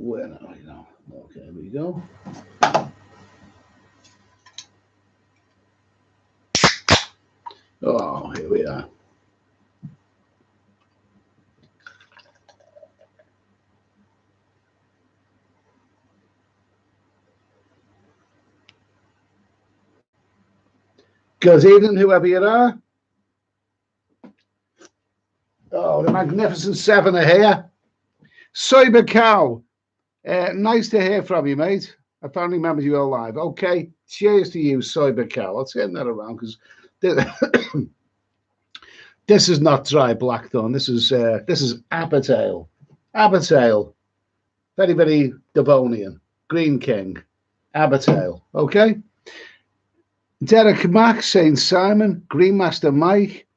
Where are we now? Okay, here we go. Oh, here we are. Good evening, whoever you are. Oh, the Magnificent Seven are here. Cyber Cow, nice to hear from you, mate. I finally remembered you all live. Okay, cheers to you, Cyber Cow. I'll turn that around because this is not dry blackthorn. This is Abertail. Abertail. Very, very Devonian. Green King. Abertail. Okay. Derek Mack, St. Simon, Greenmaster Mike.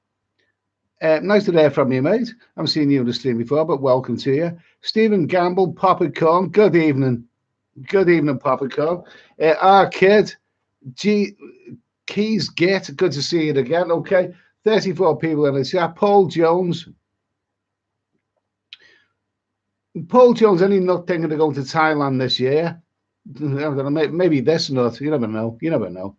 Nice to hear from you, mate. I haven't seen you on the stream before, but welcome to you. Stephen Gamble, Popcorn. Good evening. Good evening, Popcorn. Our kid, Keys Git. Good to see you again. Okay. 34 people in the chat. Paul Jones. Paul Jones, any nut thinking of going to Thailand this year? I don't know, maybe this nut. You never know. You never know.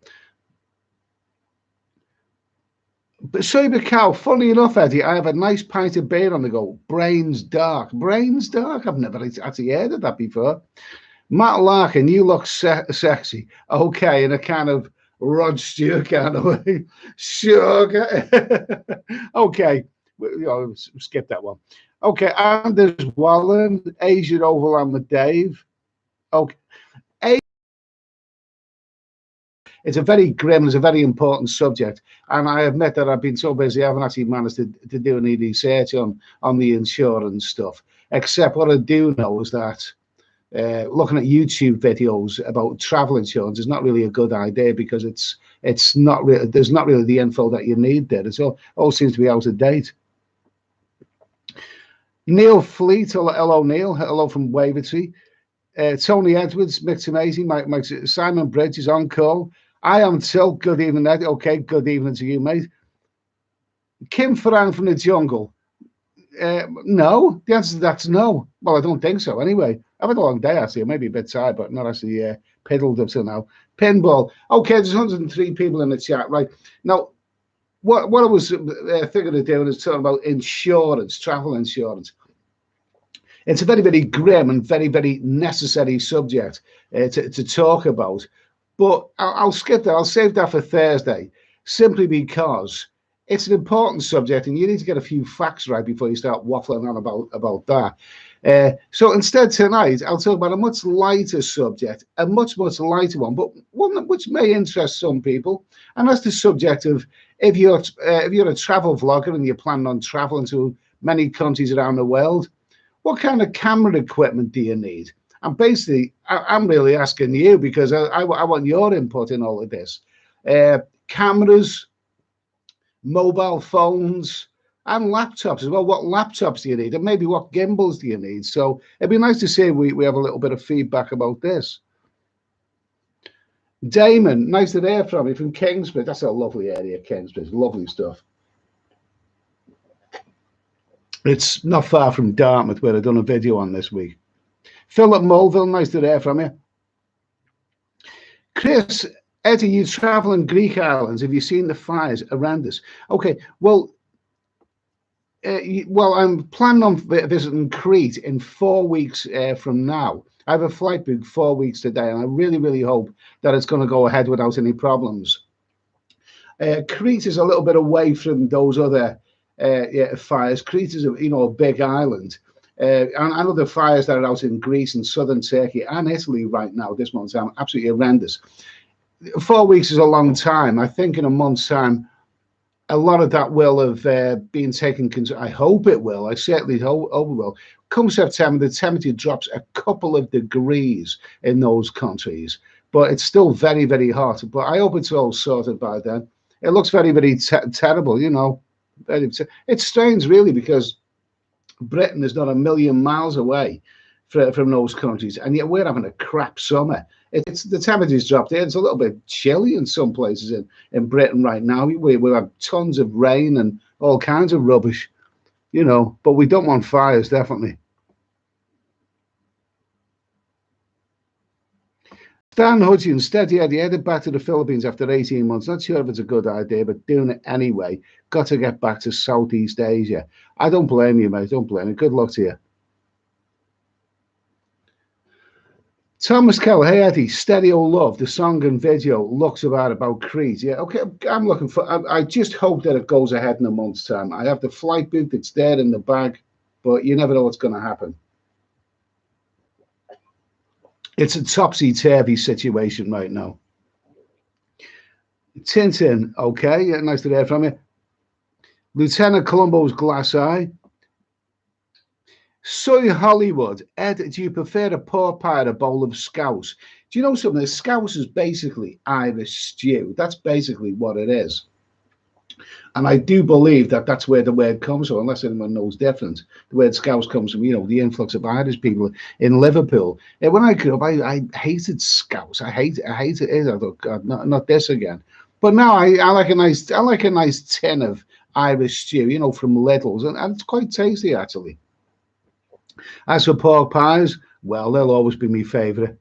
But Cyber Cow, funny enough, Eddie, I have a nice pint of beer on the go. Brains Dark. Brains Dark? I've never actually heard of that before. Matt Larkin, you look sexy. Okay, in a kind of Rod Stewart kind of way. Sugar. Okay, skip that one. Okay, Anders Wallen, Asian Overland with Dave. Okay. It's a very grim, it's a very important subject. And I admit that I've been so busy, I haven't actually managed to do any research on the insurance stuff. Except what I do know is that looking at YouTube videos about travel insurance is not really a good idea because it's not really, there's not really the info that you need there. It's all seems to be out of date. Neil Fleet, hello Neil, hello from Wavertree. Tony Edwards, Mick Amazing, Mike Simon Bridge is on call. I am Till. Good evening, Ed. Okay, good evening to you, mate. Kim Farang from the jungle. No, the answer to that's no. Well, I don't think so. Anyway, I've had a long day actually. Maybe a bit tired, but not actually piddled up till now. Pinball. Okay, there's 103 people in the chat, right now. What I was thinking of doing is talking about insurance, travel insurance. It's a very, very grim and very, very necessary subject to talk about. But I'll skip that. I'll save that for Thursday, simply because it's an important subject and you need to get a few facts right before you start waffling on about that. So instead tonight, I'll talk about a much lighter subject, a much, much lighter one, but one which may interest some people. And that's the subject of if you're a travel vlogger and you're planning on traveling to many countries around the world, what kind of camera equipment do you need? And basically, I'm really asking you because I want your input in all of this. Cameras, mobile phones, and laptops as well. What laptops do you need? And maybe what gimbals do you need? So it'd be nice to see we have a little bit of feedback about this. Damon, nice to hear from you from Kingsbridge. That's a lovely area, Kingsbridge. Lovely stuff. It's not far from Dartmouth, where I've done a video on this week. Philip Mulville, nice to hear from you. Chris, Eddie, you travel in Greek islands. Have you seen the fires around us? Okay, well, I'm planning on visiting Crete in 4 weeks from now. I have a flight booked 4 weeks today, and I really, really hope that it's going to go ahead without any problems. Crete is a little bit away from those other fires. Crete is a big island. And other fires that are out in Greece and southern Turkey and Italy right now, this month's time, absolutely horrendous. 4 weeks is a long time. I think in a month's time, a lot of that will have been taken. I hope it will. I certainly hope it will. Come September, the temperature drops a couple of degrees in those countries, but it's still very, very hot. But I hope it's all sorted by then. It looks very, very terrible, you know. It's strange, really, because Britain is not a million miles away from those countries, and yet we're having a crap summer. It's the temperature's dropped in. It's a little bit chilly in some places in Britain right now. We have tons of rain and all kinds of rubbish, you know, but we don't want fires, definitely. Dan Hudgens, steady Eddie, headed back to the Philippines after 18 months. Not sure if it's a good idea, but doing it anyway. Got to get back to Southeast Asia. I don't blame you, mate. Don't blame you. Good luck to you. Thomas Keller, hey Eddie, Steady Old Love, the song and video looks about Crete. Yeah, okay, I'm looking for, I just hope that it goes ahead in a month's time. I have the flight booked, it's there in the bag, but you never know what's going to happen. It's a topsy-turvy situation right now. Tintin, okay, yeah, nice to hear from you. Lieutenant Columbo's glass eye. Soy Hollywood, Ed, do you prefer a pork pie or a bowl of scouse? Do you know something? The scouse is basically Irish stew. That's basically what it is. And I do believe that that's where the word comes from, unless anyone knows different. The word scouse comes from, you know, the influx of Irish people in Liverpool. And when I grew up, I hated scouse. I hated it. I thought, God, not this again. But now I like a nice tin of Irish stew, you know, from Lidl's, and it's quite tasty actually. As for pork pies, well, they'll always be my favourite.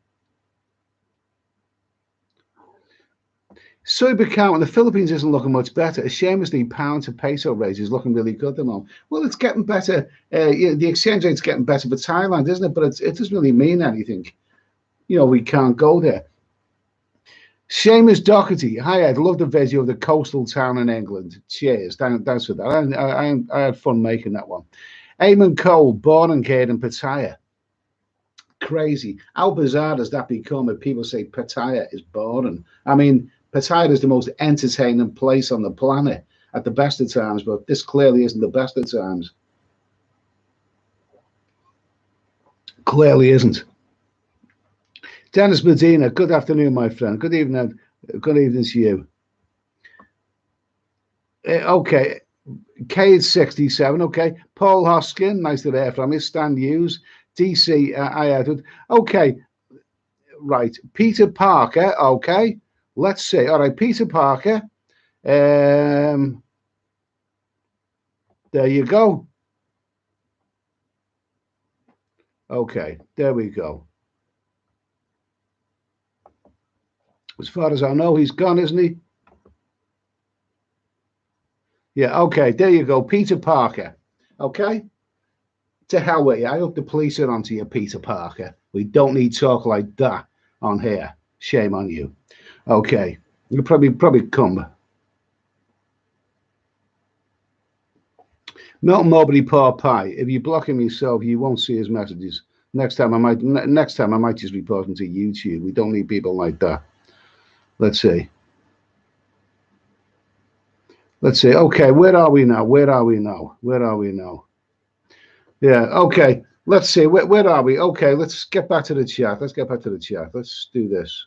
Soyber cow in the Philippines isn't looking much better. Ashamedly, pound to peso rate is looking really good at the moment. Well, it's getting better. The exchange rate's getting better for Thailand, isn't it? But it doesn't really mean anything. You know, we can't go there. Seamus Doherty. Hi, Ed. Love the video of the coastal town in England. Cheers. Thanks for that. I had fun making that one. Eamon Cole, born and cared in Pattaya. Crazy. How bizarre does that become if people say Pattaya is boring? I mean, Pattaya is the most entertaining place on the planet at the best of times, but this clearly isn't the best of times. Clearly isn't. Dennis Medina, good afternoon, my friend. Good evening. Good evening to you. Okay. Cade67, okay. Paul Hoskin, nice to hear from you. Stan Hughes, DC, I added. Okay, right. Peter Parker, okay. Let's see. All right, Peter Parker. There you go. Okay, there we go. As far as I know, he's gone, isn't he? Yeah, okay, there you go, Peter Parker. Okay? To hell with you. I hope the police are onto you, Peter Parker. We don't need talk like that on here. Shame on you. Okay, you'll probably come. Not Mowbray Pork Pie. If you block him yourself, you won't see his messages. Next time I might just report him to YouTube. We don't need people like that. Let's see. Let's see. Okay, where are we now? Where are we now? Where are we now? Yeah, okay. Let's see. Where are we? Okay, let's get back to the chat. Let's get back to the chat. Let's do this.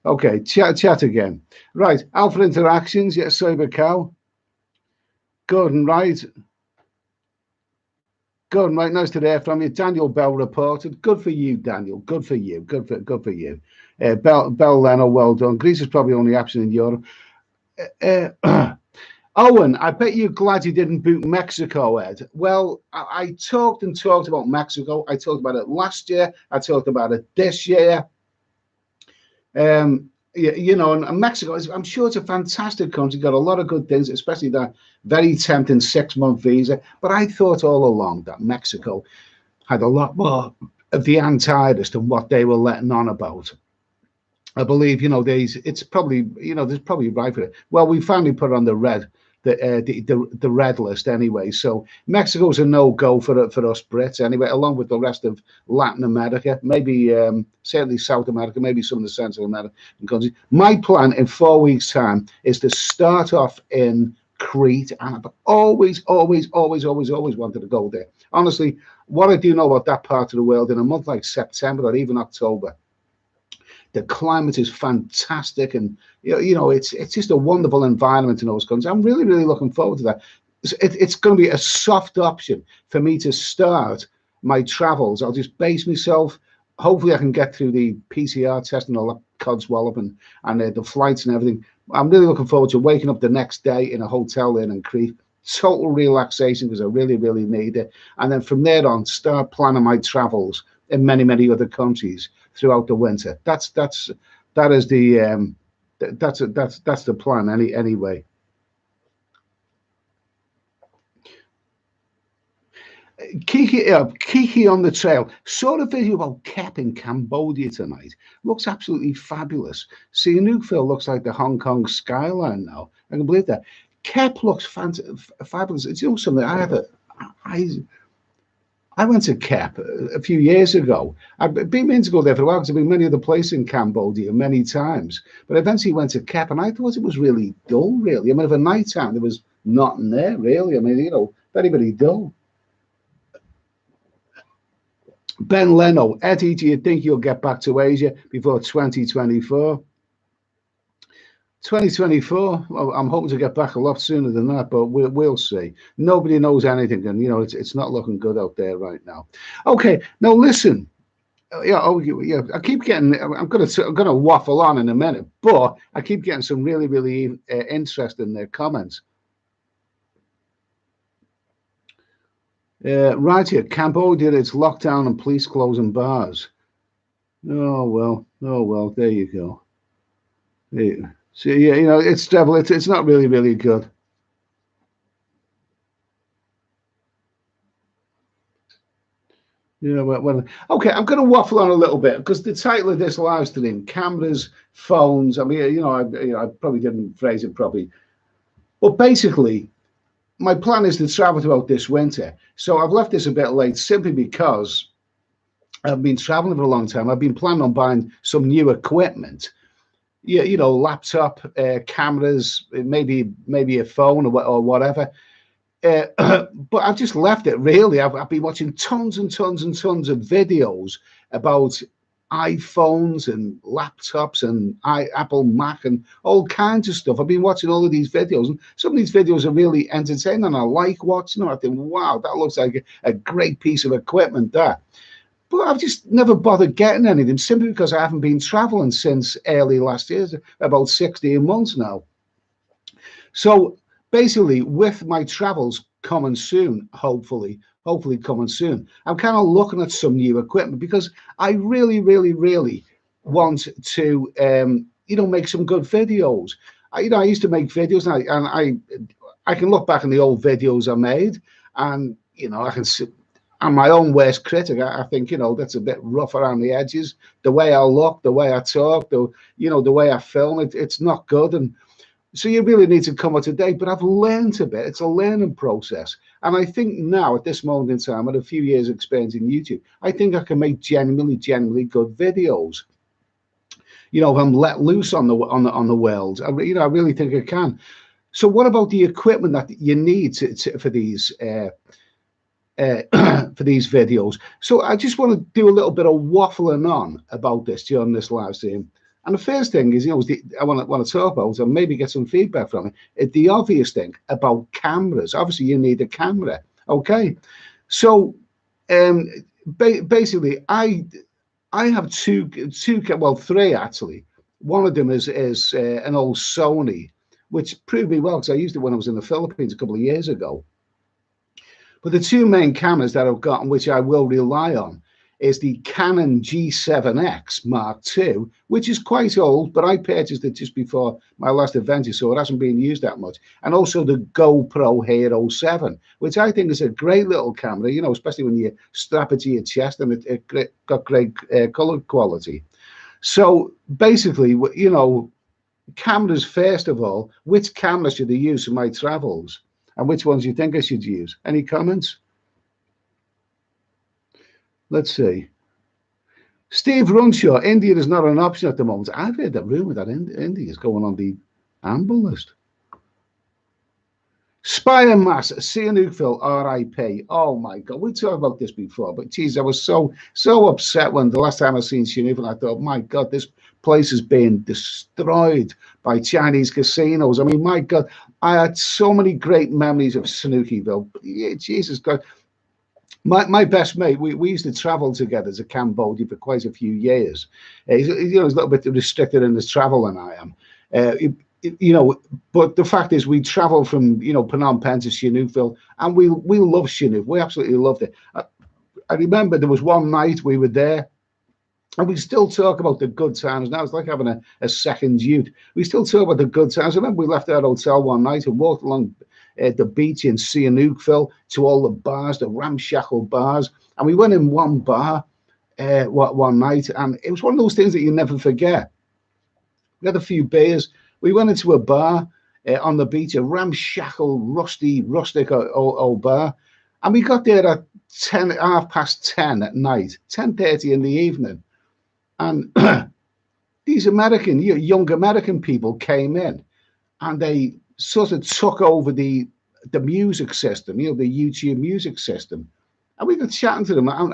Okay, chat again. Right, Alpha Interactions. Yes, Cyber Cow. Good and right. Good and right. Nice to hear from you. Daniel Bell reported. Good for you, Daniel. Good for you. Good for you. Bell Leno, well done. Greece is probably only absent in Europe. Owen, I bet you're glad you didn't boot Mexico, Ed. Well, I talked about Mexico. I talked about it last year. I talked about it this year. You know, and Mexico, I'm sure it's a fantastic country. Got a lot of good things, especially that very tempting 6-month visa. But I thought all along that Mexico had a lot more of the anti-Irish than what they were letting on about. I believe, you know, it's probably, you know, there's probably right for it. Well, we finally put it on the red list anyway. So Mexico's a no-go for us Brits anyway, along with the rest of Latin America, maybe certainly South America, maybe some of the Central American countries. My plan in 4 weeks' time is to start off in Crete, and I've always wanted to go there. Honestly, what I do know about that part of the world, in a month like September or even October, the climate is fantastic, and you know it's just a wonderful environment in those countries. I'm really looking forward to that. It's going to be a soft option for me to start my travels. I'll just base myself. Hopefully, I can get through the PCR test and all that codswallop and the flights and everything. I'm really looking forward to waking up the next day in a hotel in Crete. Total relaxation, because I really need it. And then from there on, start planning my travels in many other countries throughout the winter. That's that is the that's the plan anyway. Kiki on the trail. Saw a video about Kep in Cambodia tonight. Looks absolutely fabulous. Sihanoukville looks like the Hong Kong skyline now. I can believe that. Kep looks fabulous. It's, you know, something I went to Kep a few years ago. I've been meaning to go there for a while because I've been many other places in Cambodia many times. But I eventually went to Kep and I thought it was really dull, really. I mean, for night time, there was nothing there, really. I mean, you know, very, very dull. Ben Leno, Eddie, do you think you'll get back to Asia before 2024? 2024, well, I'm hoping to get back a lot sooner than that, but we'll see. Nobody knows anything, and you know it's not looking good out there right now. Okay, now listen. Yeah, I keep getting. I'm gonna waffle on in a minute, but I keep getting some really interesting comments. Right here, Cambodia, it's lockdown and police closing bars. Oh well, there you go. Yeah. So yeah, you know, it's devil. It's not really good. Yeah, well, okay. I'm going to waffle on a little bit because the title of this live stream: cameras, phones. I mean, I probably didn't phrase it properly, but basically, my plan is to travel throughout this winter. So I've left this a bit late simply because I've been traveling for a long time. I've been planning on buying some new equipment. Yeah, you know, laptop, cameras, maybe a phone or whatever. But I've just left it, really. I've been watching tons and tons of videos about iPhones and laptops and Apple Mac and all kinds of stuff. I've been watching all of these videos, and some of these videos are really entertaining, and I like watching them. I think, wow, that looks like a great piece of equipment there. But I've just never bothered getting any of them simply because I haven't been traveling since early last year, about 16 months now. So basically, with my travels coming soon, hopefully coming soon, I'm kind of looking at some new equipment because I really want to, you know, make some good videos. I used to make videos, and I can look back on the old videos I made, and you know, I can see. I'm my own worst critic. I think, you know, that's a bit rough around the edges. The way I look, the way I talk, the way I film, it's not good. And so you really need to come up to date. But I've learned a bit. It's a learning process. And I think now, at this moment in time, at a few years experience in YouTube, I think I can make genuinely good videos. You know, if I'm let loose on the world, I really think I can. So what about the equipment that you need for these for these videos? So I just want to do a little bit of waffling on about this during this live stream. And the first thing is, you know, I want to talk about and maybe get some feedback from it. The obvious thing about cameras. Obviously, you need a camera. Okay, so basically, I have three actually. One of them is an old Sony, which proved me well because I used it when I was in the Philippines a couple of years ago. But the two main cameras that I've got and which I will rely on is the Canon G7x Mark II, which is quite old, but I purchased it just before my last adventure, so it hasn't been used that much. And also the Gopro Hero 7, which I think is a great little camera, you know, especially when you strap it to your chest, and it got great color quality. So basically, you know, cameras first of all. Which camera should I use for my travels? And which ones do you think I should use? Any comments? Let's see. Steve Runshaw, India is not an option at the moment. I've heard that rumor that India is going on the amber list. Spire Mass, Sihanoukville, RIP. Oh my God, we talked about this before, but geez, I was so upset when the last time I seen Sihanoukville. I thought, my God, this place is being destroyed by Chinese casinos. I mean, my God, I had so many great memories of Sihanoukville. Yeah, Jesus God. My best mate, we used to travel together to Cambodia for quite a few years. He's a little bit restricted in his travel than I am. You know, but the fact is, we traveled from, you know, Phnom Penh to Sihanoukville, and we love Sihanoukville. We absolutely loved it. I remember there was one night we were there, And we still talk about the good times now. It's like having a second youth. We still talk about the good times. I remember we left our hotel one night and walked along the beach in Sihanoukville to all the bars, the ramshackle bars. And we went in one bar one night, and it was one of those things that you never forget. We had a few beers. We went into a bar on the beach, a ramshackle, rustic old bar. And we got there at 10:30 at night, 10:30 in the evening. And these young American people came in, and they sort of took over the music system, the YouTube music system. And we got chatting to them, and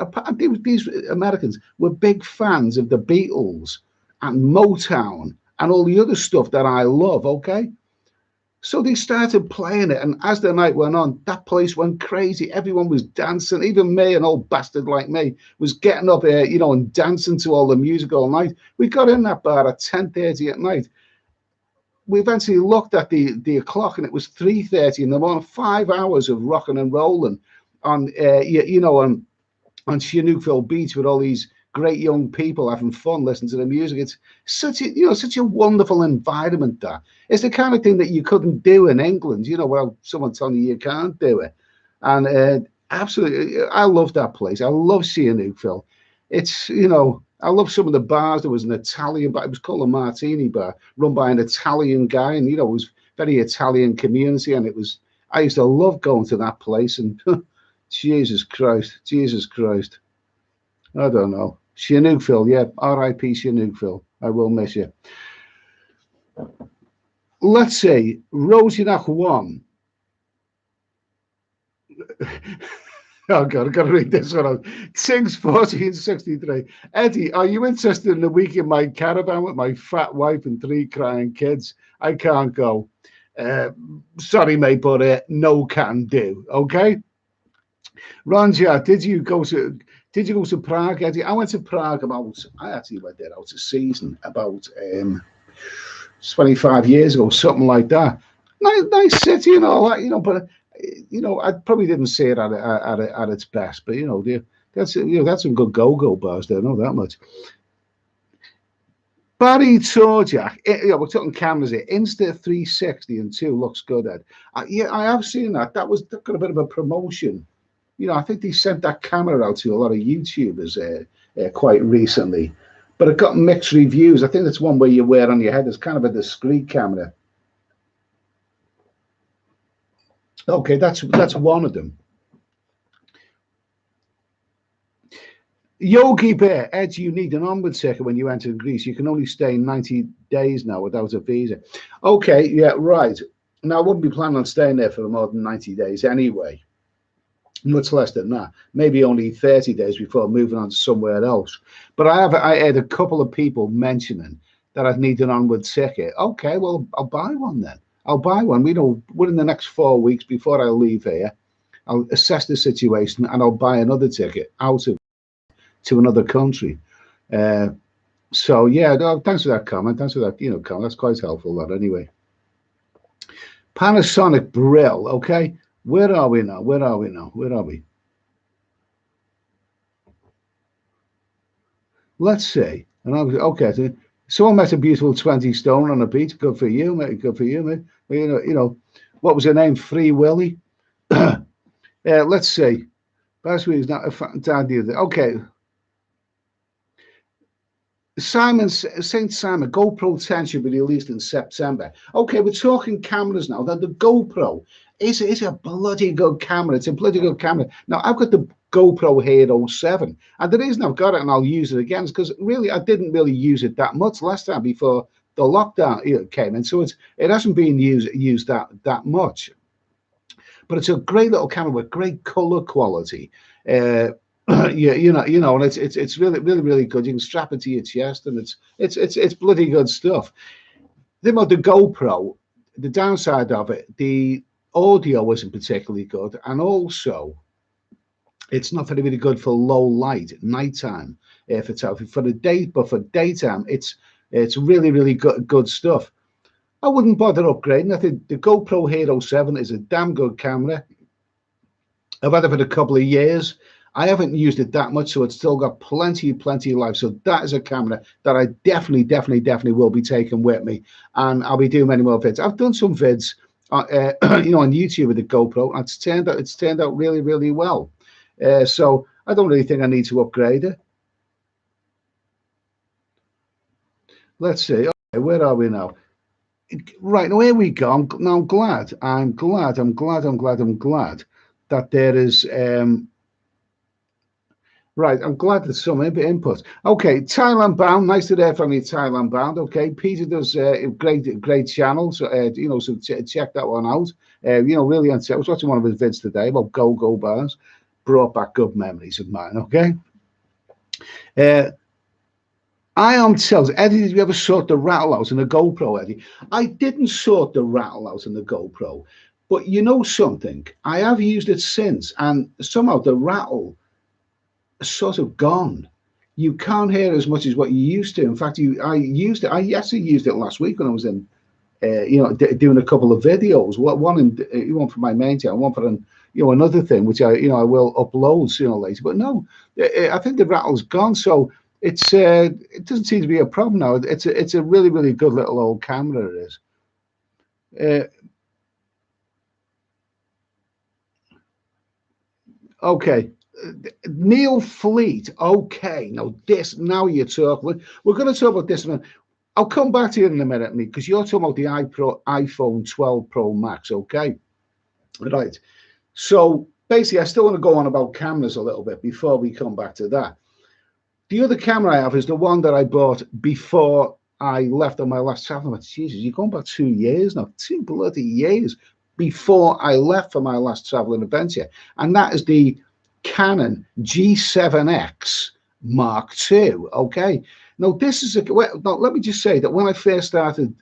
these Americans were big fans of the Beatles and Motown and all the other stuff that I love, okay? So they started playing it, and as the night went on, that place went crazy. Everyone was dancing. Even me, an old bastard like me, was getting up here, and dancing to all the music all night. We got in that bar at 10:30 at night. We eventually looked at the clock, and it was 3:30 in the morning. 5 hours of rocking and rolling on Sihanoukville Beach with all these great young people having fun listening to the music. It's such a wonderful environment. That it's the kind of thing that you couldn't do in England, without someone telling you can't do it. And absolutely, I love that place. I love Sihanoukville. It's I love some of the bars. There was an Italian bar. It was called a Martini Bar, run by an Italian guy, and it was very Italian community. And I used to love going to that place. And Jesus Christ, I don't know. Sihanoukville, yeah, R.I.P. Sihanoukville. I will miss you. Let's see, Rosinak 1. Oh God, I've got to read this one out. Tings 1463. Eddie, are you interested in a week in my caravan with my fat wife and 3 crying kids? I can't go. Sorry, mate, but no can do. Okay. Ranja, did you go to Prague, Eddie? I went to Prague I actually went there out of season about 25 years ago, something like that. Nice city and all that, but I probably didn't see it at its best, but that's some good go-go bars there, not that much. Barry Torjak, we're talking cameras here. Insta 360 and 2 looks good, Ed. Yeah, I have seen that. That got a bit of a promotion. I think they sent that camera out to a lot of YouTubers quite recently, but it got mixed reviews. I think it's one where you wear on your head. It's kind of a discreet camera. Okay, that's one of them. Yogi Bear, Ed, you need an onward ticket when you enter Greece. You can only stay 90 days now without a visa. Okay, yeah, right. Now, I wouldn't be planning on staying there for more than 90 days anyway. Much less than that, maybe only 30 days before moving on to somewhere else. But I had a couple of people mentioning that I'd need an onward ticket. Okay, well, I'll buy one then. I'll buy one. Within the next 4 weeks before I leave here, I'll assess the situation and I'll buy another ticket to another country. So yeah, no, thanks for that comment. Thanks for that, comment. That's quite helpful. That anyway. Panasonic Brill. Okay. Where are we now? Where are we? Let's see. And okay. So someone met a beautiful 20 stone on a beach. Good for you, mate. Good for you, mate. What was her name? Free Willy. Let's see. Last week is not a fantastic. Okay. St. Simon GoPro 10 should be released in September. Okay, we're talking cameras now. The GoPro is a bloody good camera. It's a bloody good camera. Now, I've got the GoPro Hero 7, and the reason I've got it and I'll use it again is because really I didn't really use it that much last time before the lockdown came in, so it hasn't been used that much. But it's a great little camera with great color quality. And it's really good. You can strap it to your chest, and it's bloody good stuff. The GoPro, the downside of it, the audio isn't particularly good, and also it's not very good for low light nighttime photography. For daytime, it's really good stuff. I wouldn't bother upgrading. I think the GoPro Hero 7 is a damn good camera. I've had it for a couple of years. I haven't used it that much, so it's still got plenty of life. So that is a camera that I definitely will be taking with me, and I'll be doing many more vids. I've done some vids, you know, on YouTube with the GoPro, and it's turned out really well. So I don't really think I need to upgrade it. Let's see. Okay, where are we now? Right, now here we go. I'm glad that there is right. I'm glad there's some input. Okay, Thailand bound. Nice to hear from you, Thailand bound. Okay, Peter does a great channel. So you know, so check that one out. You know, really, I was watching one of his vids today about go bars. Brought back good memories of mine. Okay. I am tells Eddie, did you ever sort the rattle out in the GoPro, Eddie? I didn't sort the rattle out in the GoPro, but you know something? I have used it since, and somehow the rattle is sort of gone. You can't hear as much as what you used to. In fact, I actually used it last week when I was in, you know, doing a couple of videos. One for my main channel, one for you know, another thing which I will upload sooner or later. But no, I think the rattle's gone. So it's it doesn't seem to be a problem now. It's a really good little old camera. It is. Okay. Neil Fleet. Okay, now you're talking. We're going to talk about this one. I'll come back to you in a minute, mate, because you're talking about the iPhone 12 Pro Max. Okay, right. So basically, I still want to go on about cameras a little bit before we come back to that. The other camera I have is the one that I bought before I left on my last travel. Jesus, you're going back 2 years now, 2 bloody years before I left for my last traveling adventure, and that is the Canon G7x Mark II. Okay, now this is now let me just say that when I first started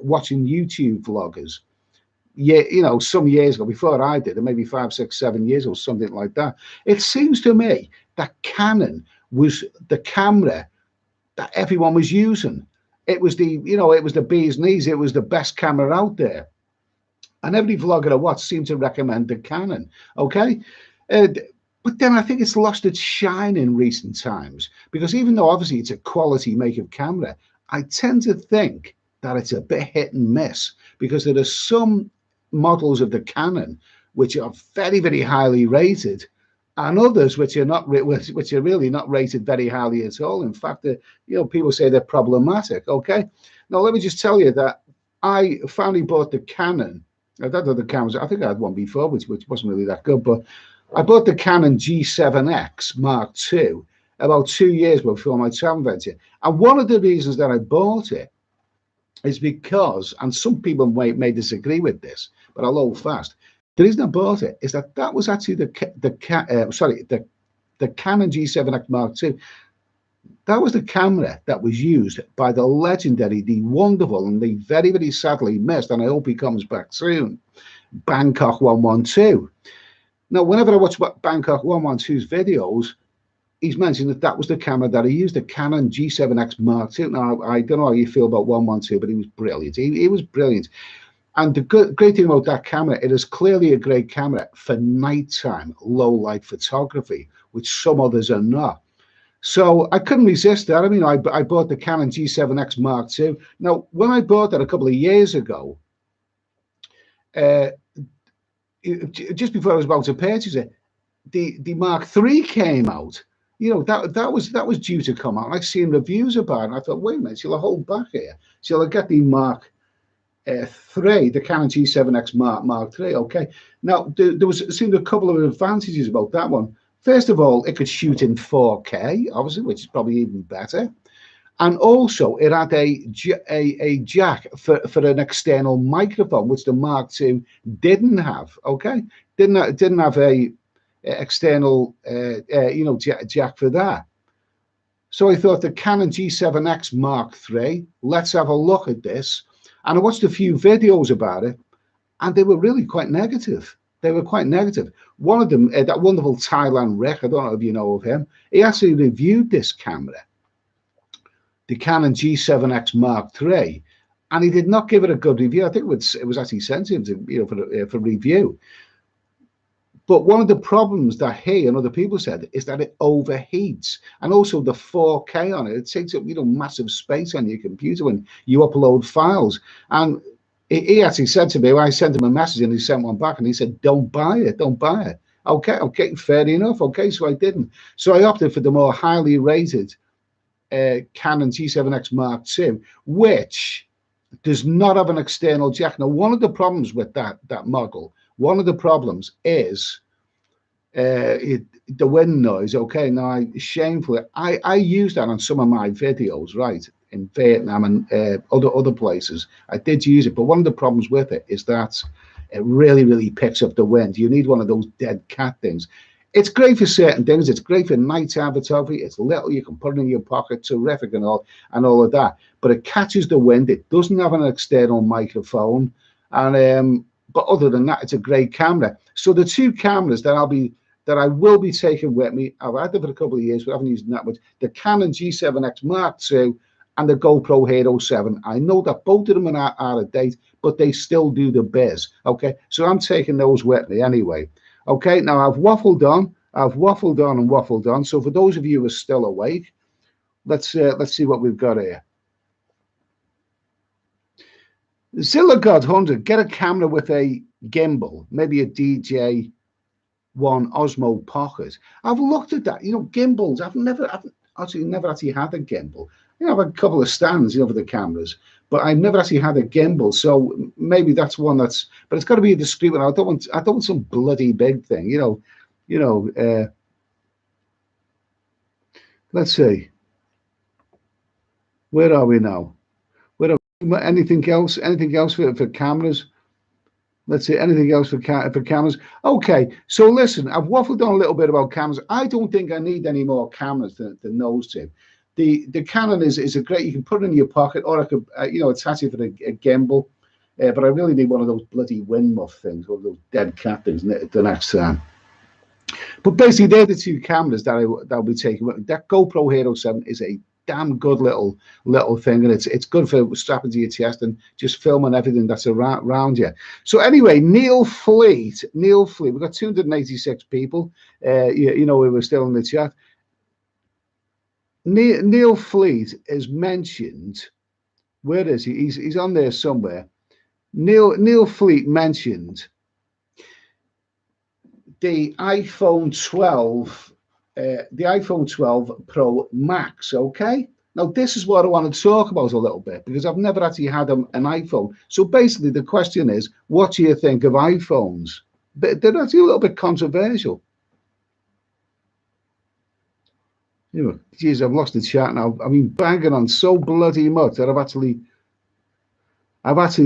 watching YouTube vloggers, yeah, you know, some years ago, before I did, or maybe 5, 6, 7 years or something like that, it seems to me that Canon was the camera that everyone was using. It was the, you know, it was the bee's knees. It was the best camera out there, and every vlogger I watched seemed to recommend the Canon. Okay, but then I think it's lost its shine in recent times, because even though obviously it's a quality make-up camera, I tend to think that it's a bit hit and miss, because there are some models of the Canon which are very highly rated, and others which are not, which are really not rated very highly at all. In fact, you know, people say they're problematic. Okay, now let me just tell you that I finally bought the Canon. That other cameras, I think I had one before, which wasn't really that good, but I bought the Canon G7x Mark II about 2 years before my travel adventure. And one of the reasons that I bought it is because, and some people may disagree with this, but I'll hold fast. The reason I bought it is that was actually the Canon G7x Mark II. That was the camera that was used by the legendary, the wonderful, and the very sadly missed, and I hope he comes back soon, Bangkok 112. Now, whenever I watch Bangkok 112's videos, he's mentioned that was the camera that he used, the Canon G7x Mark II. Now, I don't know how you feel about 112, but he was brilliant. He was brilliant. And the great thing about that camera, it is clearly a great camera for nighttime, low light photography, which some others are not. So I couldn't resist that. I mean, I bought the Canon G7x Mark II. Now, when I bought that a couple of years ago, just before I was about to purchase it, the Mark III came out. You know, that was due to come out. I've seen reviews about it, and I thought, wait a minute, shall I hold back here? Shall I get the Mark III, the Canon G7x Mark III? Okay. Now, there seemed a couple of advantages about that one. First of all, it could shoot in 4K, obviously, which is probably even better. And also, it had a jack for an external microphone, which the Mark II didn't have. Okay, didn't have a external you know, jack for that. So I thought the Canon G7x Mark III. Let's have a look at this. And I watched a few videos about it, and they were really quite negative. They were quite negative. One of them, that wonderful Thailand Rick, I don't know if you know of him, he actually reviewed this camera, the Canon G7x Mark III, and he did not give it a good review. I think it was actually sent him to, you know, for review. But one of the problems that he and other people said is that it overheats, and also the 4K on it. It takes up, you know, massive space on your computer when you upload files. And he actually said to me, well, I sent him a message and he sent one back, and he said, "Don't buy it, don't buy it." Okay, fair enough. Okay, so I didn't. So I opted for the more highly rated Canon G7x Mark II, which does not have an external jack. Now, one of the problems with that model, one of the problems is the wind noise. Okay, now shamefully, I use that on some of my videos, right, in Vietnam and other places. I did use it, but one of the problems with it is that it really picks up the wind. You need one of those dead cat things. It's great for certain things. It's great for nighttime photography. It's little, you can put it in your pocket, terrific and all of that. But it catches the wind. It doesn't have an external microphone, and but other than that, it's a great camera. So the two cameras that I will be taking with me, I've had them for a couple of years, but I haven't used them that much. The Canon G7x Mark II and the Gopro Hero 7. I know that both of them are out of date, but they still do the biz. Okay, so I'm taking those with me anyway. Okay, now I've waffled on and waffled on. So for those of you who are still awake, let's see what we've got here. Zilla God 100, get a camera with a gimbal, maybe a DJ1 Osmo Pocket. I've looked at that, you know, gimbals. I've never actually had a gimbal. You know, I've had a couple of stands, you know, for the cameras, but I've never actually had a gimbal. So maybe that's one but it's got to be a discreet one. I don't want some bloody big thing, you know. Let's see. Where are we now? Anything else? Anything else for cameras? Let's see, anything else for cameras? Okay, so listen, I've waffled on a little bit about cameras. I don't think I need any more cameras than those two. The Canon is a great, you can put it in your pocket, or I could, you know, attach it for a gimbal. But I really need one of those bloody wind muff things, or those dead cat things the next time. But basically, they're the two cameras that I'll be taking. That GoPro Hero 7 is a damn good little thing, and it's good for strapping to your chest and just filming everything that's around you. So anyway, Neil Fleet, we've got 286 people. You know, we were still in the chat. Neil Fleet is mentioned. Where is he? He's on there somewhere. Neil Fleet mentioned the iPhone 12, the iPhone 12 Pro Max. Okay, now this is what I want to talk about a little bit, because I've never actually had an iPhone. So basically, the question is, what do you think of iPhones? But they're actually a little bit controversial. You know, geez, I've lost the chat now. I've been banging on so bloody much that I've actually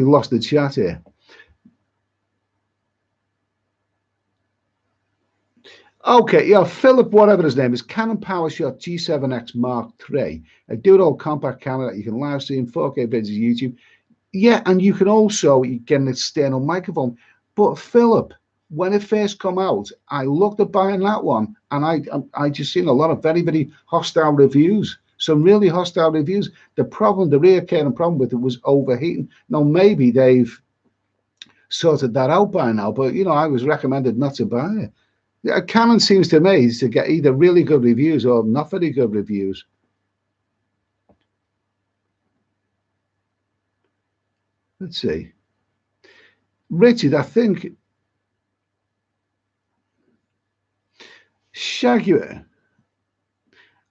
lost the chat here. Okay, yeah, Philip, whatever his name is, Canon PowerShot G7x Mark Iii, a dual compact camera that you can live stream 4K videos on YouTube. Yeah, and you can also get an external microphone. But Philip, when it first come out, I looked at buying that one, and I just seen a lot of very hostile reviews. Some really hostile reviews. The recurring problem with it was overheating. Now maybe they've sorted that out by now, but you know, I was recommended not to buy it. Yeah, Canon seems to me to get either really good reviews or not very good reviews. Let's see. Richard, I think Shaguar.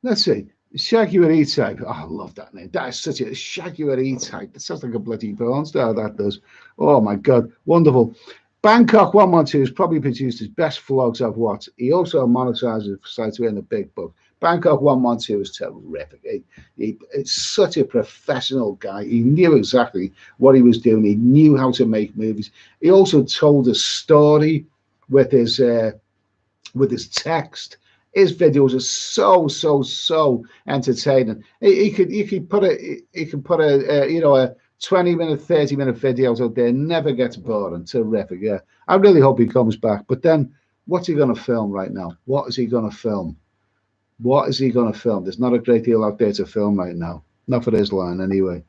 Let's see. Shaguar E-Type. Oh, I love that name. That is such a Shaguar E-Type. That sounds like a bloody porn star, that does. Oh my God. Wonderful. Bangkok 112 has probably produced his best vlogs I've watched. He also monetizes for sites in a big book. Bangkok 112 is terrific. It's such a professional guy. He knew exactly what he was doing. He knew how to make movies. He also told a story with his text. His videos are so entertaining. He could put a you know, a 20-minute, 30-minute videos out there, never gets boring. Terrific. Yeah, I really hope he comes back. But then, what's he going to film right now? What is he going to film? What is he going to film? There's not a great deal out there to film right now. Not for his line, anyway.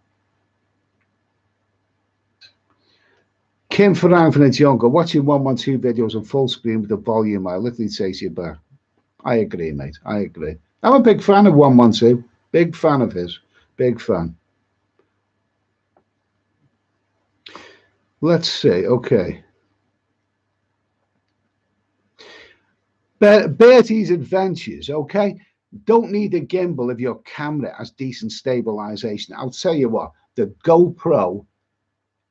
Kim Farang from the jungle, watching 112 videos on full screen with the volume, I literally takes you back. I agree, mate. I agree. I'm a big fan of 112. Big fan of his. Big fan. Let's see. Okay. Bertie's Adventures. Okay. Don't need a gimbal if your camera has decent stabilization. I'll tell you what. The GoPro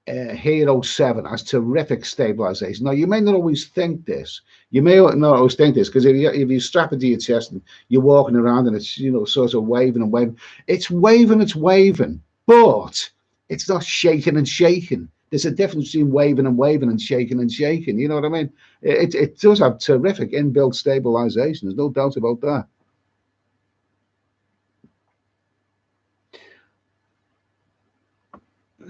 Hero 7 has terrific stabilization. Now, you may not always think this. You may not always think this because if you strap it to your chest and you're walking around and it's, you know, sort of waving and waving, it's waving, but it's not shaking and shaking. There's a difference between waving and shaking and shaking. You know what I mean? It does have terrific inbuilt stabilization. There's no doubt about that.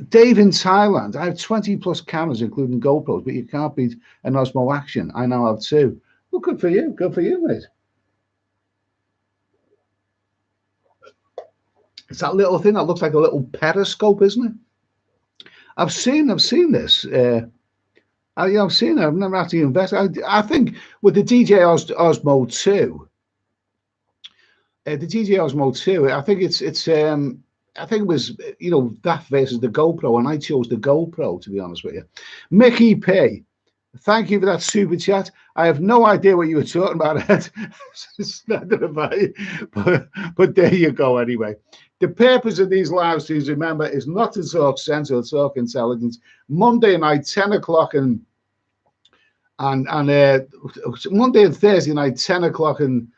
Dave in Thailand, I have 20 plus cameras, including GoPros, but you can't beat an Osmo Action. I now have 2. Well, good for you. Good for you, mate. It's that little thing that looks like a little periscope, isn't it? I've seen this. I've seen it. I've never actually invested. I think with the DJI Osmo 2, the DJI Osmo 2, I think I think it was, you know, that versus the GoPro, and I chose the GoPro, to be honest with you. Mickey P, thank you for that super chat. I have no idea what you were talking about, Ed. But there you go anyway. The purpose of these live streams, remember, is not to talk sense or talk intelligence. Monday night, 10 o'clock, and Monday and Thursday night, 10 o'clock, and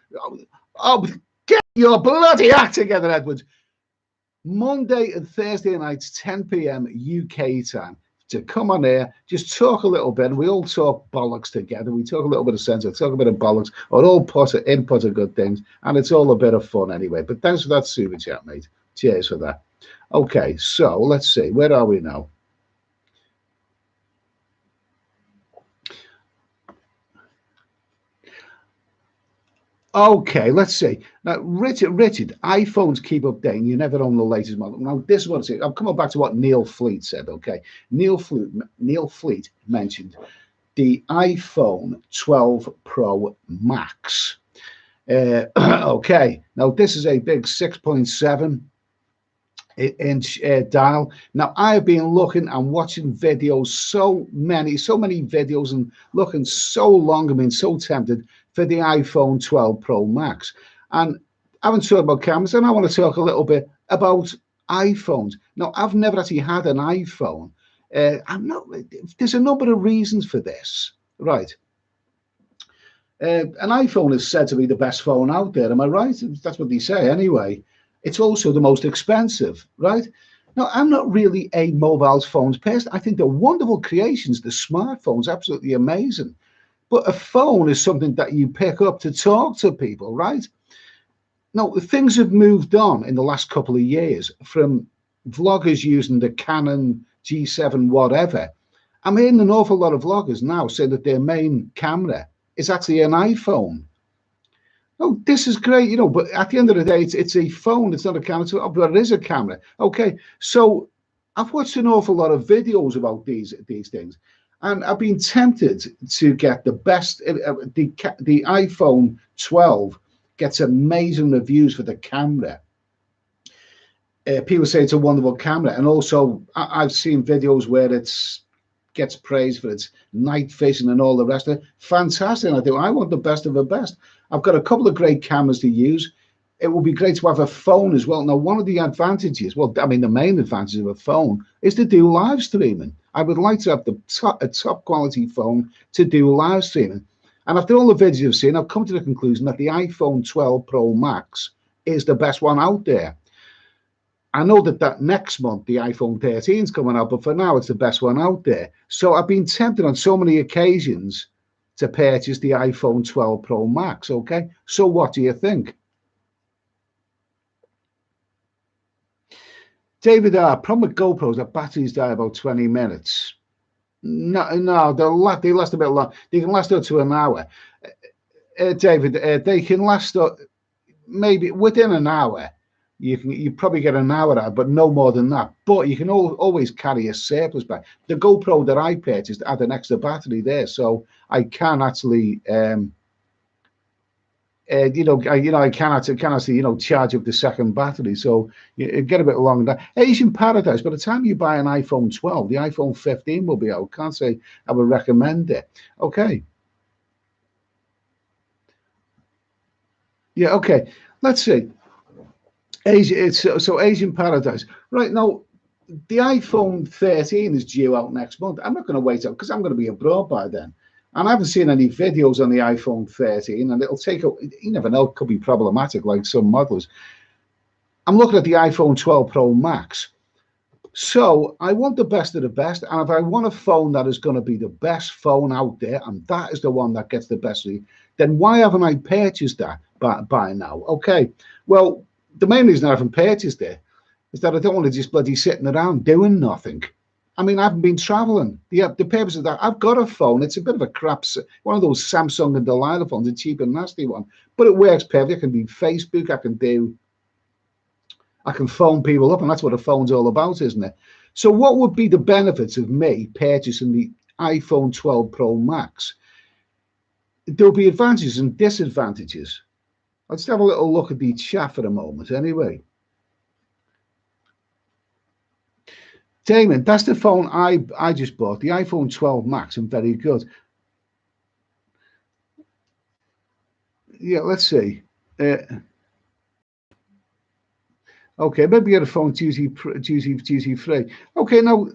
get your bloody act together, Edwards. Monday and Thursday nights, 10 p.m. UK time, to come on here, just talk a little bit. We all talk bollocks together. We talk a little bit of sense, talk a bit of bollocks, or all input of good things, and it's all a bit of fun anyway. But thanks for that super chat, mate. Cheers for that. Okay, so let's see. Where are we now? Okay, let's see. Now, Richard, iPhones keep updating. You never own the latest model. Now, this is what it's. I'm coming back to what Neil Fleet said. Okay, Neil Fleet mentioned the iPhone 12 Pro Max. Okay, now this is a big 6.7 inch dial. Now, I have been looking and watching videos, so many videos, and looking so long. I've been so tempted for the iPhone 12 Pro Max. And I haven't talked about cameras, and I want to talk a little bit about iPhones. Now, I've never actually had an iPhone. There's a number of reasons for this, right? An iPhone is said to be the best phone out there. Am I right? That's what they say anyway. It's also the most expensive, right? Now, I'm not really a mobile phones person. I think they're wonderful creations. The smartphone's absolutely amazing. But a phone is something that you pick up to talk to people, right? Now, things have moved on in the last couple of years from vloggers using the Canon G7 whatever. I'm hearing an awful lot of vloggers now say that their main camera is actually an iPhone. Oh, this is great, you know, but at the end of the day, it's a phone. It's not a camera, but it is a camera. Okay, so I've watched an awful lot of videos about these things, and I've been tempted to get the best. The iPhone 12 gets amazing reviews for the camera. People say it's a wonderful camera, and also I've seen videos where it's gets praised for its night vision and all the rest of it. Fantastic. And I want the best of the best. I've got a couple of great cameras to use. It would be great to have a phone as well. Now, one of the advantages, well, I mean, the main advantage of a phone is to do live streaming. I would like to have a top quality phone to do live streaming. And after all the videos I've seen, I've come to the conclusion that the iPhone 12 Pro Max is the best one out there. I know that next month the iPhone 13 is coming out, but for now it's the best one out there. So I've been tempted on so many occasions to purchase the iPhone 12 Pro Max. Okay, so what do you think? David R. Problem with GoPros that batteries die about 20 minutes. No, they last a bit long. They can last up to an hour. David, they can last maybe within an hour. you probably get an hour out, but no more than that. But you can always carry a surplus back. The GoPro that I purchased had an extra battery there, so I can actually, I can actually, charge up the second battery. So you get a bit longer. Asian Paradise. By the time you buy an iPhone 12, the iPhone 15 will be out. Can't say I would recommend it. Okay. Yeah. Okay. Let's see. So Asian Paradise. Right now, the iPhone 13 is due out next month. I'm not going to wait out because I'm going to be abroad by then. And I haven't seen any videos on the iPhone 13, and it'll take, you never know, it could be problematic like some models. I'm looking at the iPhone 12 Pro Max. So I want the best of the best. And if I want a phone that is going to be the best phone out there, and that is the one that gets the best, then why haven't I purchased that by now? Okay, well, the main reason I haven't purchased it is that I don't want to just bloody sitting around doing nothing. I mean, I haven't been traveling. The purpose of that, I've got a phone. It's a bit of a crap, one of those Samsung and Delilah phones, a cheap and nasty one, but it works perfectly. I can do Facebook. I can phone people up, and that's what a phone's all about, isn't it? So what would be the benefits of me purchasing the iPhone 12 Pro Max? There'll be advantages and disadvantages. Let's have a little look at the chat for a moment anyway. Damon, that's the phone I just bought, the iPhone 12 Max, and very good. Yeah, let's see. Okay, maybe get a phone duty free. Okay, now,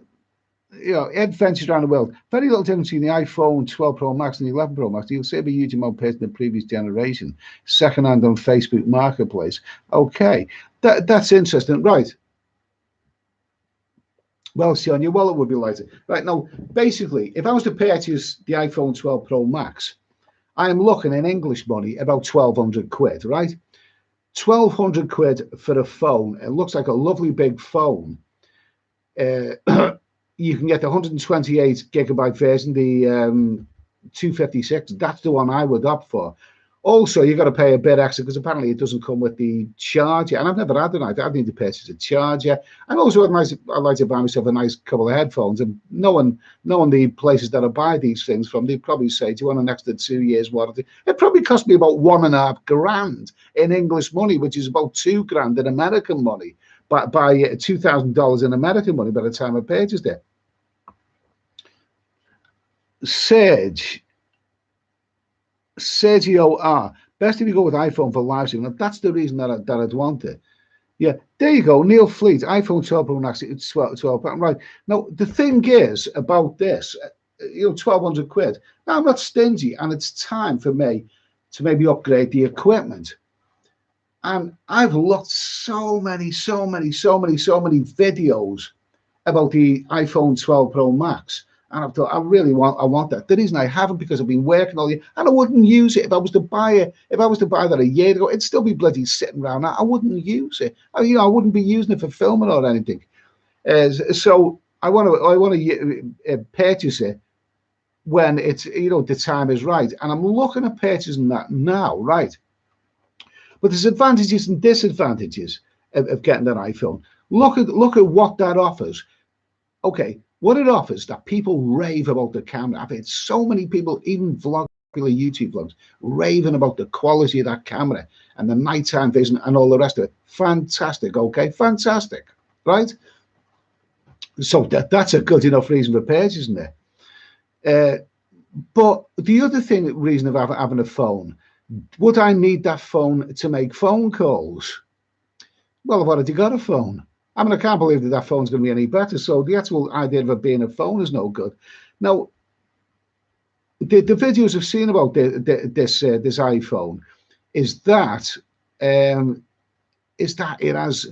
Ed ventures around the world. Very little difference between the iPhone 12 Pro Max and the 11 Pro Max. You'll save a huge amount compared to the previous generation. Secondhand on Facebook Marketplace. Okay, that's interesting. Right. Well, Sean, your wallet would be lighter. Right, now, basically, if I was to purchase the iPhone 12 Pro Max, I'm looking in English money about 1,200 quid, right? 1,200 quid for a phone. It looks like a lovely big phone. You can get the 128 gigabyte version, the 256. That's the one I would opt for. Also, you've got to pay a bit extra because apparently it doesn't come with the charger. And I've never had one. I need to purchase a charger. And also, I'd like to buy myself a nice couple of headphones. And knowing the places that I buy these things from, they'd probably say, do you want an extra 2 years warranty? It probably cost me about $1.5 grand in English money, which is about $2 grand in American money, by $2,000 in American money by the time I purchased it. Sergio R. Best if you go with iPhone for live streaming. That's the reason that I'd want it. Yeah, there you go. Neil Fleet, iPhone 12 Pro Max. It's 12. Right. Now, the thing is about this, 1,200 quid. Now, I'm not stingy, and it's time for me to maybe upgrade the equipment. And I've looked so many videos about the iPhone 12 Pro Max. And I've thought, I want that. The reason I haven't, because I've been working all year, and I wouldn't use it if I was to buy it. If I was to buy that a year ago, it'd still be bloody sitting around. I wouldn't use it. I wouldn't be using it for filming or anything. So I want to purchase it when it's the time is right. And I'm looking at purchasing that now, right? But there's advantages and disadvantages of getting that iPhone. Look at what that offers. Okay. What it offers, that people rave about the camera. I've had so many people, even popular YouTube vlogs, raving about the quality of that camera and the nighttime vision and all the rest of it. Fantastic, okay? Fantastic, right? So that's a good enough reason for purchasing it. But the other reason of having a phone, would I need that phone to make phone calls? Well, I've already got a phone. I mean, I can't believe that phone's going to be any better. So the actual idea of it being a phone is no good. Now, the videos I've seen about this iPhone is that it has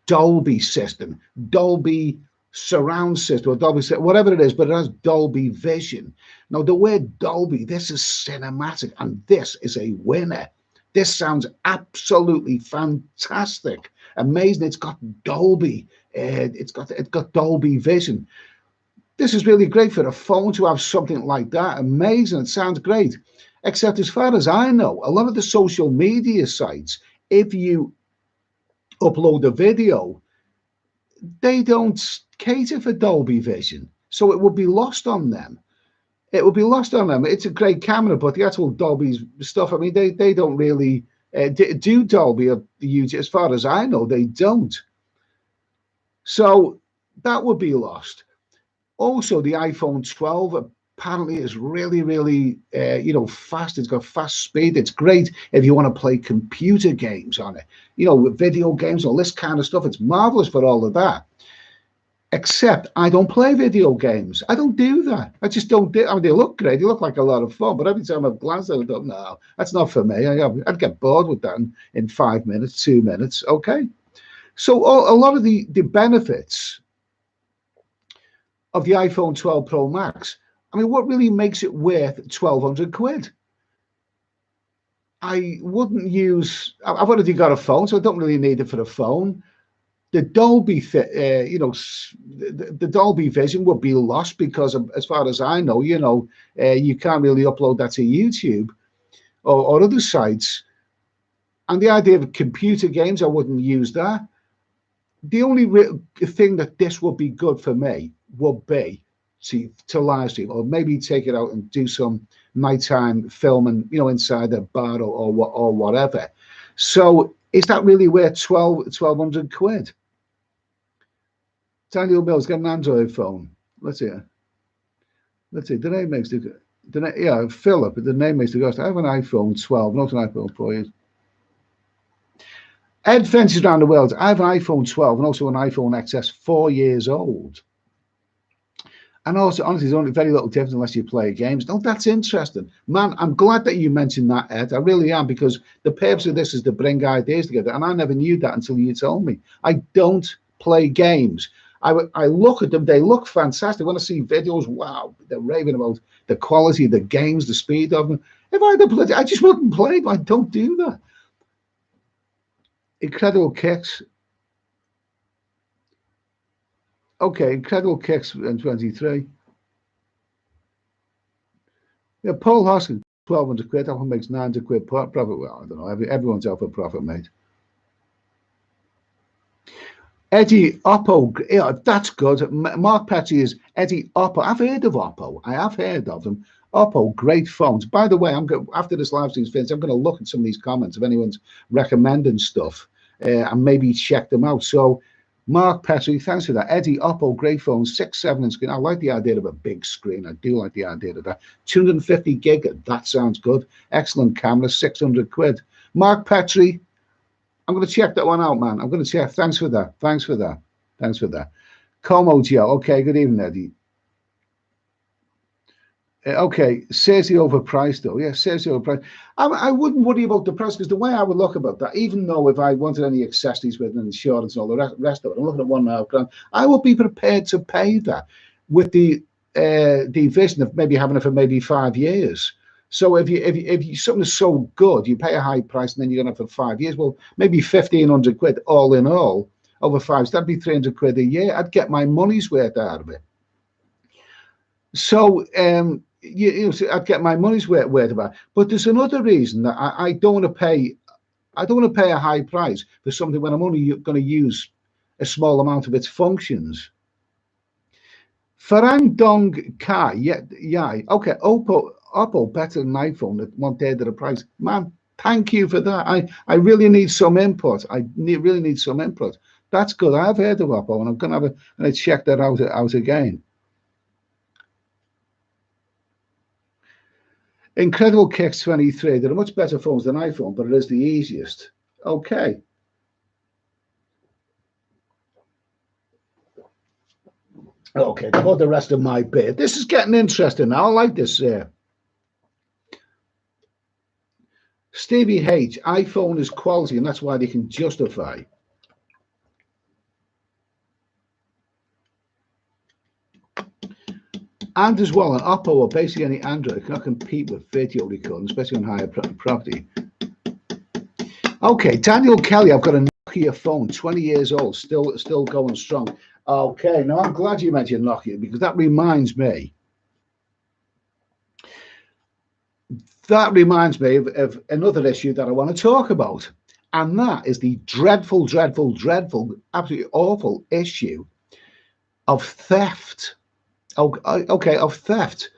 Dolby system, Dolby surround system, or Dolby, whatever it is, but it has Dolby Vision. Now, the word Dolby, this is cinematic, and this is a winner. This sounds absolutely fantastic. Amazing. It's got Dolby. It's got Dolby Vision. This is really great for a phone to have something like that. Amazing. It sounds great. Except as far as I know, a lot of the social media sites, if you upload a video, they don't cater for Dolby Vision, so it would be lost on them. It would be lost on them. It's a great camera, but the actual Dolby's stuff, I mean, they don't really do Dolby or use it. As far as I know, they don't. So that would be lost. Also, the iPhone 12 apparently is really, really, fast. It's got fast speed. It's great if you want to play computer games on it, video games, all this kind of stuff. It's marvelous for all of that. Except I don't play video games. I don't do that. I just don't do. I mean, they look great. They look like a lot of fun. But every time I've glanced at it, I thought, no, that's not for me. I'd get bored with that in 5 minutes, 2 minutes. Okay. So a lot of the benefits of the iPhone 12 Pro Max, I mean, what really makes it worth 1,200 quid? I wouldn't use. I've already got a phone, so I don't really need it for a phone. The Dolby, the Dolby Vision would be lost because, as far as I know, you can't really upload that to YouTube or other sites. And the idea of computer games, I wouldn't use that. The only thing that this would be good for me would be to live stream, or maybe take it out and do some nighttime filming, inside a bar or whatever. So is that really worth 1,200 quid? Daniel Mills got an Android phone. Let's see. The name makes Philip. The name makes the ghost. I have an iPhone 12, not an iPhone 4. Ed fences around the world. I have an iPhone 12 and also an iPhone XS, 4 years old. And also, honestly, there's only very little difference unless you play games. No, that's interesting. Man, I'm glad that you mentioned that, Ed. I really am, because the purpose of this is to bring ideas together. And I never knew that until you told me. I don't play games. I look at them. They look fantastic. When I see videos, wow, they're raving about the quality of the games, the speed of them. If I had to play, I just wouldn't play, but I don't do that. Incredible Kicks. Okay, Incredible Kicks in 23. Yeah, Paul Hoskin, 1,200 quid. That one makes 900 quid profit. Well, I don't know. Everyone's out for profit, mate. Eddie Oppo. Yeah, that's good. Mark Petty is Eddie Oppo. I've heard of Oppo. I have heard of them. Oppo, great phones. By the way, after this live stream's finished, I'm going to look at some of these comments if anyone's recommending stuff and maybe check them out. So, Mark Petty, thanks for that. Eddie Oppo, great phone, 6.7 inch screen. I like the idea of a big screen. I do like the idea of that. 250 gig. That sounds good. Excellent camera, 600 quid. Mark Petty, I'm going to check that one out, man. I'm going to check. Thanks for that. Thanks for that. Thanks for that. Como Joe. Okay, good evening, Eddie. Okay, seriously overpriced though. Yeah, seriously overpriced. I wouldn't worry about the price, because the way I would look about that, even though if I wanted any accessories with an insurance and all the rest of it, I'm looking at £1.5 grand. I would be prepared to pay that with the vision of maybe having it for maybe 5 years. So if something is so good, you pay a high price and then you're going to have it for 5 years. Well, maybe 1,500 quid all in all over 5. So that'd be 300 quid a year. I'd get my money's worth out of it. So I'd get my money's worth about it. But there's another reason that I don't want to pay. I don't want to pay a high price for something when I'm only going to use a small amount of its functions. Farang Dong Kai, yeah, okay. Oppo better than iPhone at 1/3 of the price. Man, thank you for that. I really need some input. Really need some input. That's good. I've heard of Oppo, and I'm going to check that out again. Incredible Kicks 23. They're much better phones than iPhone, but it is the easiest. Okay. Okay, about the rest of my bit. This is getting interesting now. I like this. Stevie H, iPhone is quality, and that's why they can justify. And as well, an Oppo or basically any Android cannot compete with video recording, especially on higher property. Okay, Daniel Kelly, I've got a Nokia phone, 20 years old, still going strong. Okay, now I'm glad you mentioned Nokia, because that reminds me. That reminds me of another issue that I want to talk about. And that is the dreadful, dreadful, dreadful, absolutely awful issue of theft. Okay, of theft.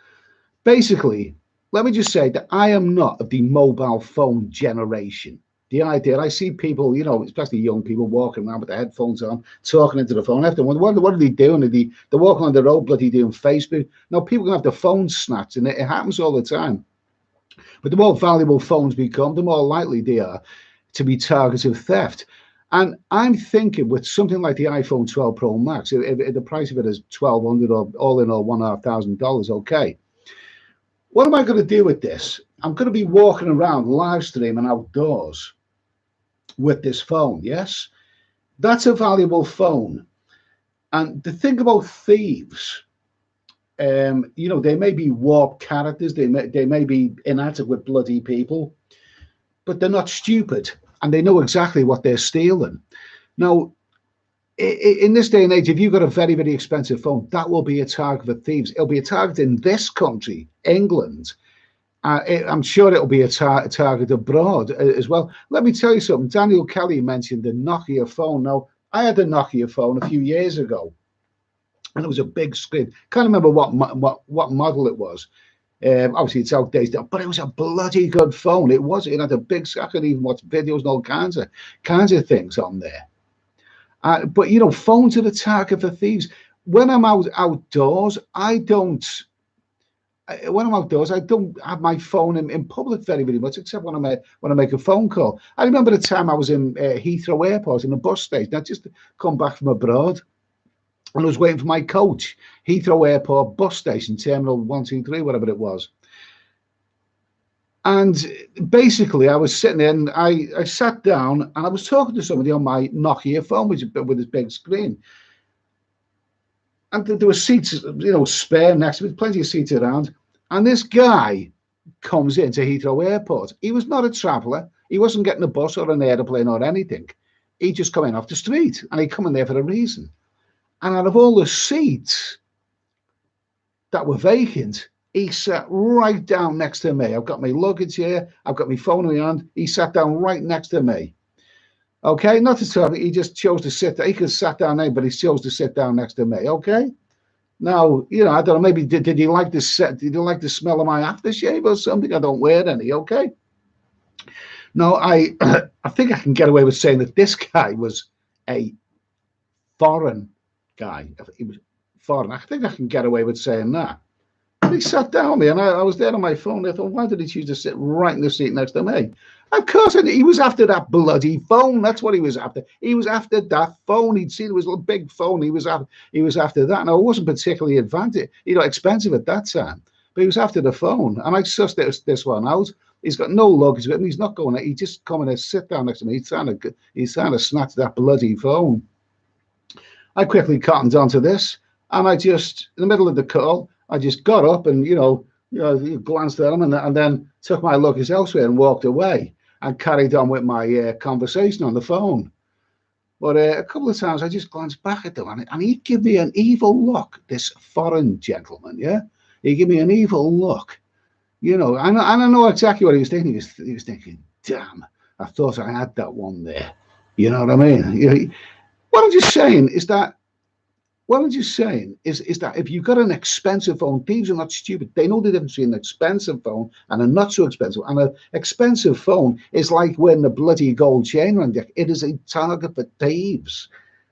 Basically, let me just say that I am not of the mobile phone generation. The idea, I see people, you know, especially young people walking around with their headphones on, talking into the phone. After what are they doing? They're walking on the road, bloody doing Facebook. Now, people can have their phones snatched, and it happens all the time. But the more valuable phones become, the more likely they are to be targets of theft. And I'm thinking with something like the iPhone 12 Pro Max, if the price of it is $1,200 or all in all $1,500, okay. What am I going to do with this? I'm going to be walking around live streaming outdoors with this phone. Yes, that's a valuable phone. And the thing about thieves, you know, they may be warped characters, they may be inadequate bloody people, but they're not stupid and they know exactly what they're stealing. Now, in this day and age, if you've got a very, very expensive phone, that will be a target for thieves. It'll be a target in this country, England. I'm sure it'll be a target abroad as well. Let me tell you something. Daniel Kelly mentioned the Nokia phone. Now, I had a Nokia phone a few years ago, and it was a big screen. Can't remember what model it was. Obviously, it's outdated, but it was a bloody good phone. It was. It had a big. I could even watch videos and all kinds of things on there. But you know, phones are the target for thieves. When I'm outdoors, I don't. When I'm outdoors, I don't have my phone in public very, very much, except when I make a phone call. I remember the time I was in Heathrow Airport in a bus station. I just come back from abroad, and I was waiting for my coach. Heathrow Airport bus station, Terminal 123, whatever it was. And basically, I was sitting there, and I sat down, and I was talking to somebody on my Nokia phone, with this big screen. And there were seats, you know, spare next to me, plenty of seats around. And this guy comes into Heathrow Airport. He was not a traveller. He wasn't getting a bus or an airplane or anything. He just come in off the street, and he come in there for a reason. And out of all the seats that were vacant, he sat right down next to me. I've got my luggage here. I've got my phone in my hand. He sat down right next to me. Okay, not to talk. He just chose to sit there. He could have sat down there, but he chose to sit down next to me. Okay. Now, you know, I don't know. Maybe did he like the set? Did he like the smell of my aftershave or something? I don't wear any. Okay. No, I think I can get away with saying that this guy was a foreign guy. He was foreign. I think I can get away with saying that. He sat down there, and I was there on my phone. I thought, why did he choose to sit right in the seat next to me? Of course, he was after that bloody phone. That's what he was after. He was after that phone. He'd seen it was a big phone. He was after that. Now, it wasn't particularly expensive at that time, but he was after the phone. And I sussed this one out. He's got no luggage with him. He's not going. He just come in and sit down next to me. He's trying to snatch that bloody phone. I quickly cottoned onto this, and I just, in the middle of the call, I just got up and, you know, glanced at him and then took my luggage elsewhere and walked away and carried on with my conversation on the phone. But a couple of times I just glanced back at them, and he gave me an evil look, this foreign gentleman, yeah? He gave me an evil look, you know, and I know exactly what he was thinking. He was thinking, damn, I thought I had that one there. You know what I mean? You know, what I'm just saying is that if you've got an expensive phone, thieves are not stupid. They know the difference between an expensive phone and a not so expensive. And an expensive phone is like wearing a bloody gold chain around your neck. It is a target for thieves.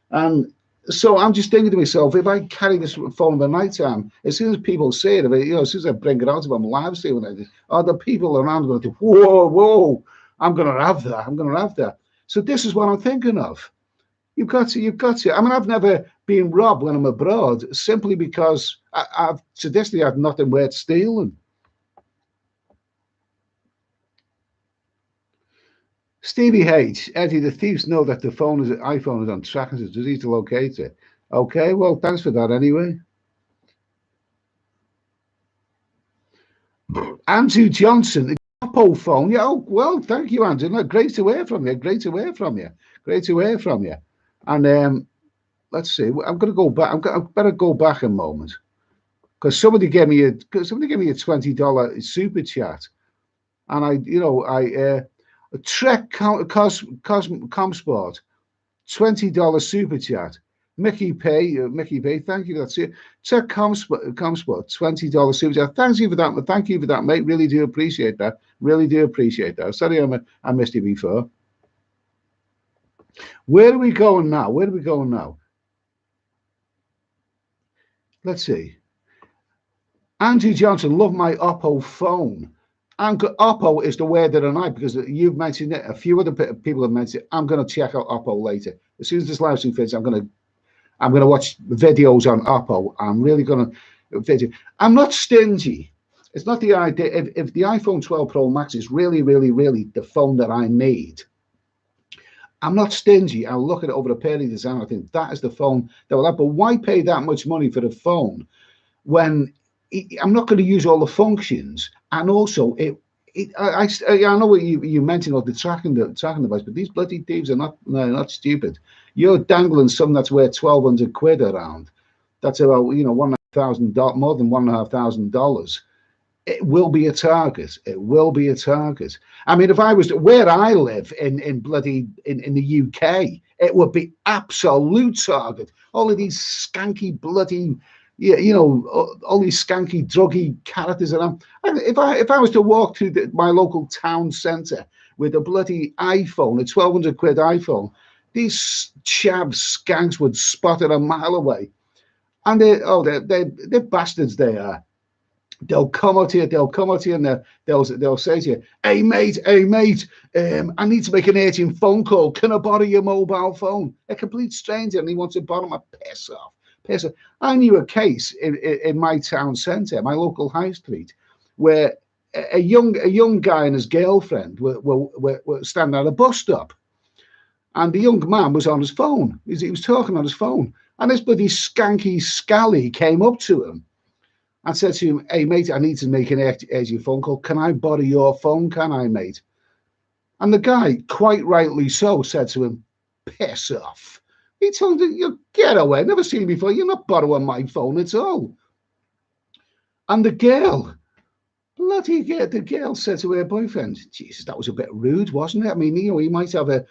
And so I'm just thinking to myself, if I carry this phone in the night time, as soon as people see it, you know, as soon as I bring it out of them live streaming, the people around going to think, whoa, I'm going to have that. So this is what I'm thinking of. You've got to. I mean, I've never been robbed when I'm abroad simply because I've traditionally had nothing worth stealing. Stevie H, Eddie, the thieves know that the iPhone is on track and it's easy to locate it. Okay, well, thanks for that anyway. Andrew Johnson, the Gopro phone. Yeah, oh, well, thank you, Andrew. No, great to hear from you. And let's see. I'm going to go back. I better go back a moment because somebody gave me a $20 super chat, and A Trek Comsport, $20 super chat. Mickey P, thank you for that. Trek Comsport, $20 super chat. Thank you for that. Thank you for that, mate. Really do appreciate that. Really do appreciate that. Sorry, I missed you before. Where are we going now? Where are we going now? Let's see. Andrew Johnson, love my Oppo phone. Oppo is the word of the night because you've mentioned it. A few other people have mentioned it. I'm going to check out Oppo later. As soon as this live stream finishes, I'm going to watch videos on Oppo. I'm really going to video. I'm not stingy. It's not the idea. If the iPhone 12 Pro Max is really, really, really the phone that I need, I'm not stingy. I'll look at it over a period of time. I think that is the phone that will have. But why pay that much money for the phone when I'm not going to use all the functions? And also, I know what you mentioned about the tracking device, but these bloody thieves are not stupid. You're dangling something that's worth £1,200 around. That's about $1,500, more than $1,500. It will be a target. It will be a target. I mean, if I was where I live in the UK, it would be absolute target. All of these skanky bloody, all these skanky druggy characters around. If I was to walk through my local town centre with a bloody iPhone, a £1,200 iPhone, these chav skanks would spot it a mile away, and they're bastards. They are. They'll come out here, and they'll say to you, hey mate, I need to make an urgent phone call. Can I borrow your mobile phone? A complete stranger, and he wants to borrow my piss off. I knew a case in my town centre, my local high street, where a young guy and his girlfriend were standing at a bus stop, and the young man was on his phone. He was talking on his phone, and this bloody skanky scally came up to him and said to him, hey, mate, I need to make an urgent phone call. Can I borrow your phone? Can I, mate? And the guy, quite rightly so, said to him, piss off. He told him, you get away. Never seen you before. You're not borrowing my phone at all. And the girl said to her boyfriend, Jesus, that was a bit rude, wasn't it? I mean, he might have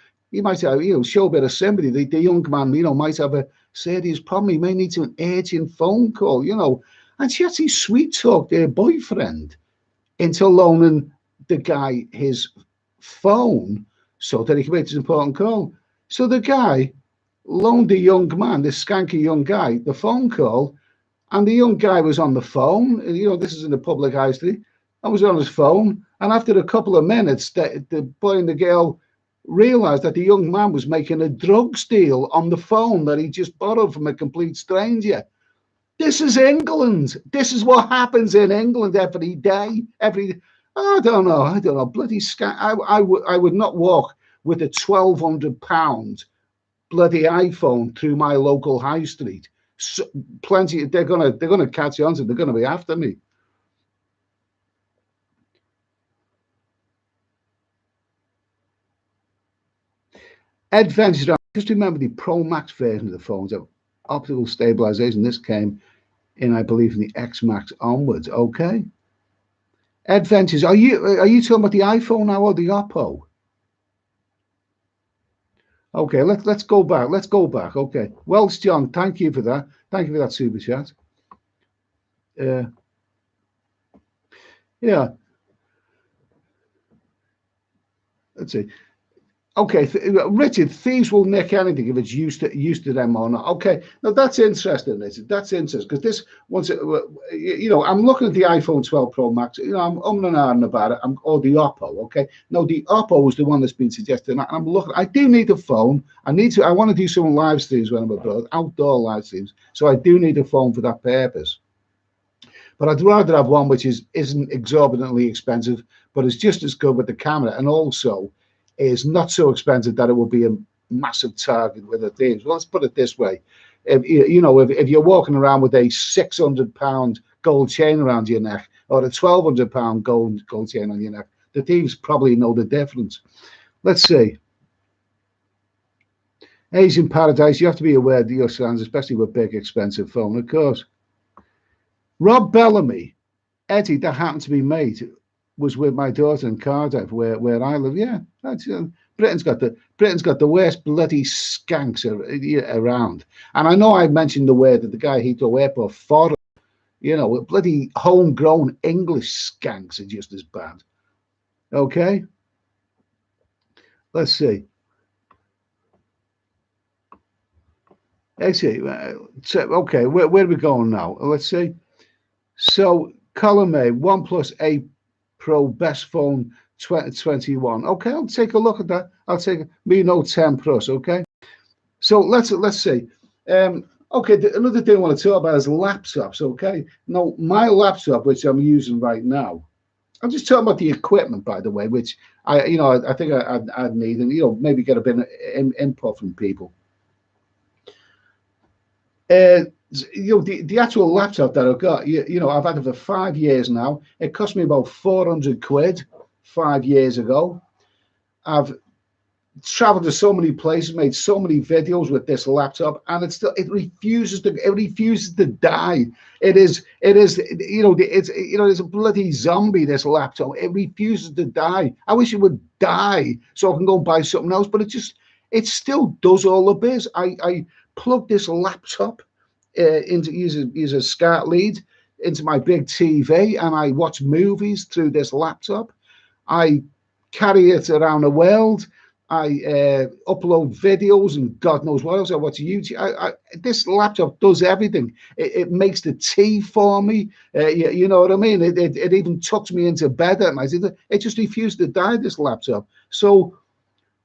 show a bit of sympathy. The young man, might have a serious problem. He may need an urgent phone call, And she actually sweet talked her boyfriend into loaning the guy his phone so that he could make this important call. So the guy loaned the young man, this skanky young guy, the phone call, and the young guy was on the phone. This is in the public high street. I was on his phone, and after a couple of minutes, the boy and the girl realized that the young man was making a drugs deal on the phone that he just borrowed from a complete stranger. This is England. This is what happens in England every day. I don't know. Bloody scam. I would not walk with a £1,200 bloody iPhone through my local high street. So, plenty. They're gonna catch on to. They're gonna be after me. Adventures. Just remember the Pro Max version of the phones have optical stabilization. This came in, I believe, from the X Max onwards. Okay. Adventures. Are you talking about the iPhone now or the Oppo? Okay, let's go back. Okay. Wells John, thank you for that. Thank you for that super chat. Yeah. Let's see. Okay, Richard, thieves will nick anything if it's used to them or not. Okay, now that's interesting, Richard. That's interesting because this once I'm looking at the iPhone 12 Pro Max. I'm and ahhing about it. Or the Oppo. Okay, no, the Oppo is the one that's been suggested. And I'm looking. I do need a phone. I want to do some live streams when I'm abroad, outdoor live streams. So I do need a phone for that purpose. But I'd rather have one which isn't exorbitantly expensive, but is just as good with the camera and also is not so expensive that it will be a massive target with the thieves. Well, let's put it this way: if you're walking around with a £600 gold chain around your neck or a £1,200 gold chain on your neck, the thieves probably know the difference. Let's see. Asian Paradise, you have to be aware of your standards, especially with big, expensive phone, of course. Rob Bellamy, Eddie, that happened to be mate. was with my daughter in Cardiff, where I live. Yeah, that's Britain's got the worst bloody skanks around. And I know I mentioned the word that the guy Heathrow Airport for, bloody homegrown English skanks are just as bad. Okay, let's see. Let's see. Okay, where are we going now? Let's see. So, column A, OnePlus 8 Pro best phone 2021. Okay, I'll take a look at that. I'll take Mi Note 10 Plus. Okay, so let's see. Okay, another thing I want to talk about is laptops. Okay, now my laptop, which I'm using right now, I'm just talking about the equipment, by the way, which I think I'd need, and maybe get a bit of input from people. The actual laptop that I've got, I've had it for 5 years now. It cost me about 400 quid 5 years ago. I've traveled to so many places, made so many videos with this laptop, and it refuses to die. It's a bloody zombie, this laptop. It refuses to die. I wish it would die so I can go and buy something else, but it still does all the biz. I plug this laptop use a SCART lead into my big TV, and I watch movies through this laptop. I carry it around the world. I upload videos and God knows what else. I watch YouTube. This laptop does everything. It makes the tea for me. You know what I mean? It even tucks me into bed at night. It just refused to die, this laptop. So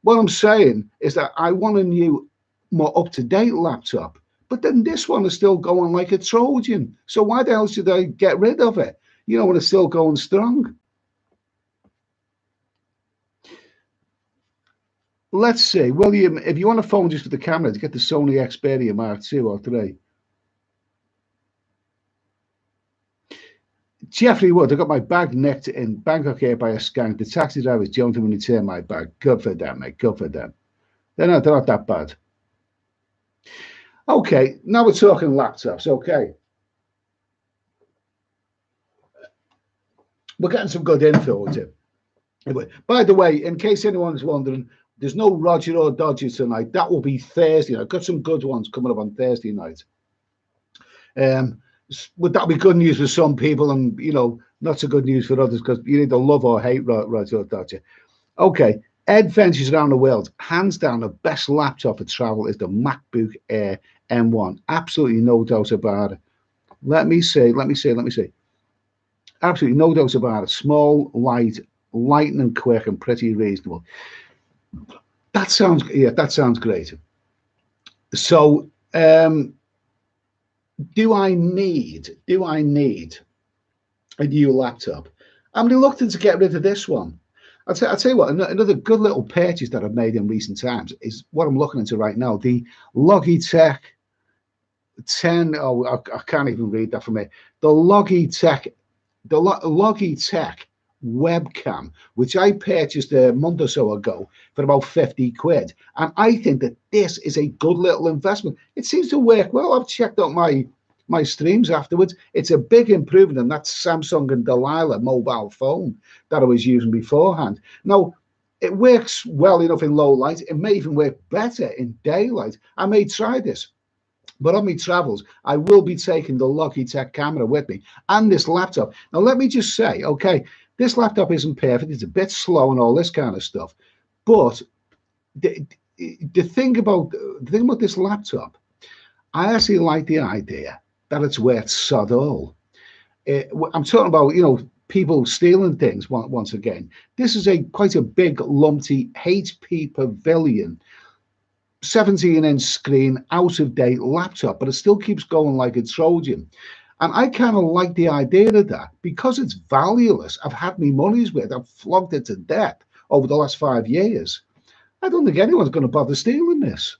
what I'm saying is that I want a new, more up-to-date laptop. But then this one is still going like a Trojan. So why the hell should I get rid of it? When it's still going strong. Let's see, William, if you want a phone just for the camera, to get the Sony Xperia Mark II or 3. Jeffrey Wood, I got my bag nicked in Bangkok Air by a skank. The taxi drivers jumped in when he turned my bag. Good for them, mate. Good for them. They're not that bad. Okay, now we're talking laptops. Okay. We're getting some good info with it. Anyway, by the way, in case anyone's wondering, there's no Roger or Dodger tonight. That will be Thursday. I've got some good ones coming up on Thursday night. Would that be good news for some people and, not so good news for others, because you either love or hate Roger or Dodger. Okay, Ed Ventures Around the World. Hands down, the best laptop for travel is the MacBook Air M1. Absolutely no doubt about it. Let me see. Absolutely no doubt about it. Small, light, lightning quick, and pretty reasonable. That sounds great. So, do I need a new laptop? I'm reluctant to get rid of this one. I'll tell you what, another good little purchase that I've made in recent times is what I'm looking into right now, the Logitech 10, I can't even read that from here. The Logitech webcam, which I purchased a month or so ago for about 50 quid. And I think that this is a good little investment. It seems to work well. I've checked out my streams afterwards. It's a big improvement on that Samsung and Delilah mobile phone that I was using beforehand. Now, it works well enough in low light. It may even work better in daylight. I may try this. But on my travels, I will be taking the Logitech camera with me and this laptop. Now, let me just say, okay, this laptop isn't perfect. It's a bit slow and all this kind of stuff. But the thing about this laptop, I actually like the idea that it's worth sod all. I'm talking about, people stealing things once again. This is quite a big, lumpy HP Pavilion 17-inch screen, out-of-date laptop, but it still keeps going like a Trojan. And I kind of like the idea of that because it's valueless. I've had my money's worth. I've flogged it to death over the last 5 years. I don't think anyone's going to bother stealing this.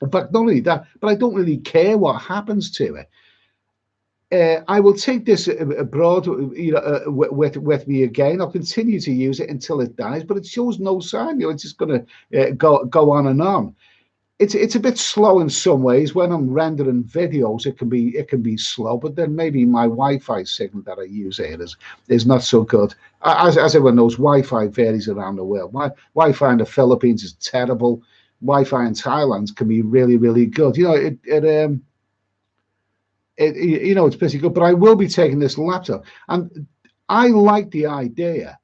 In fact, not only that, but I don't really care what happens to it. I will take this abroad, with me again. I'll continue to use it until it dies, but it shows no sign. It's just going to go on and on. it's a bit slow in some ways. When I'm rendering videos, it can be slow, but then maybe my Wi-Fi signal that I use here is not so good. As everyone knows, Wi-Fi varies around the world. Wi-Fi in the Philippines is terrible. Wi-Fi in Thailand can be really, really good. You know, you know, it's pretty good. But I will be taking this laptop, and I like the idea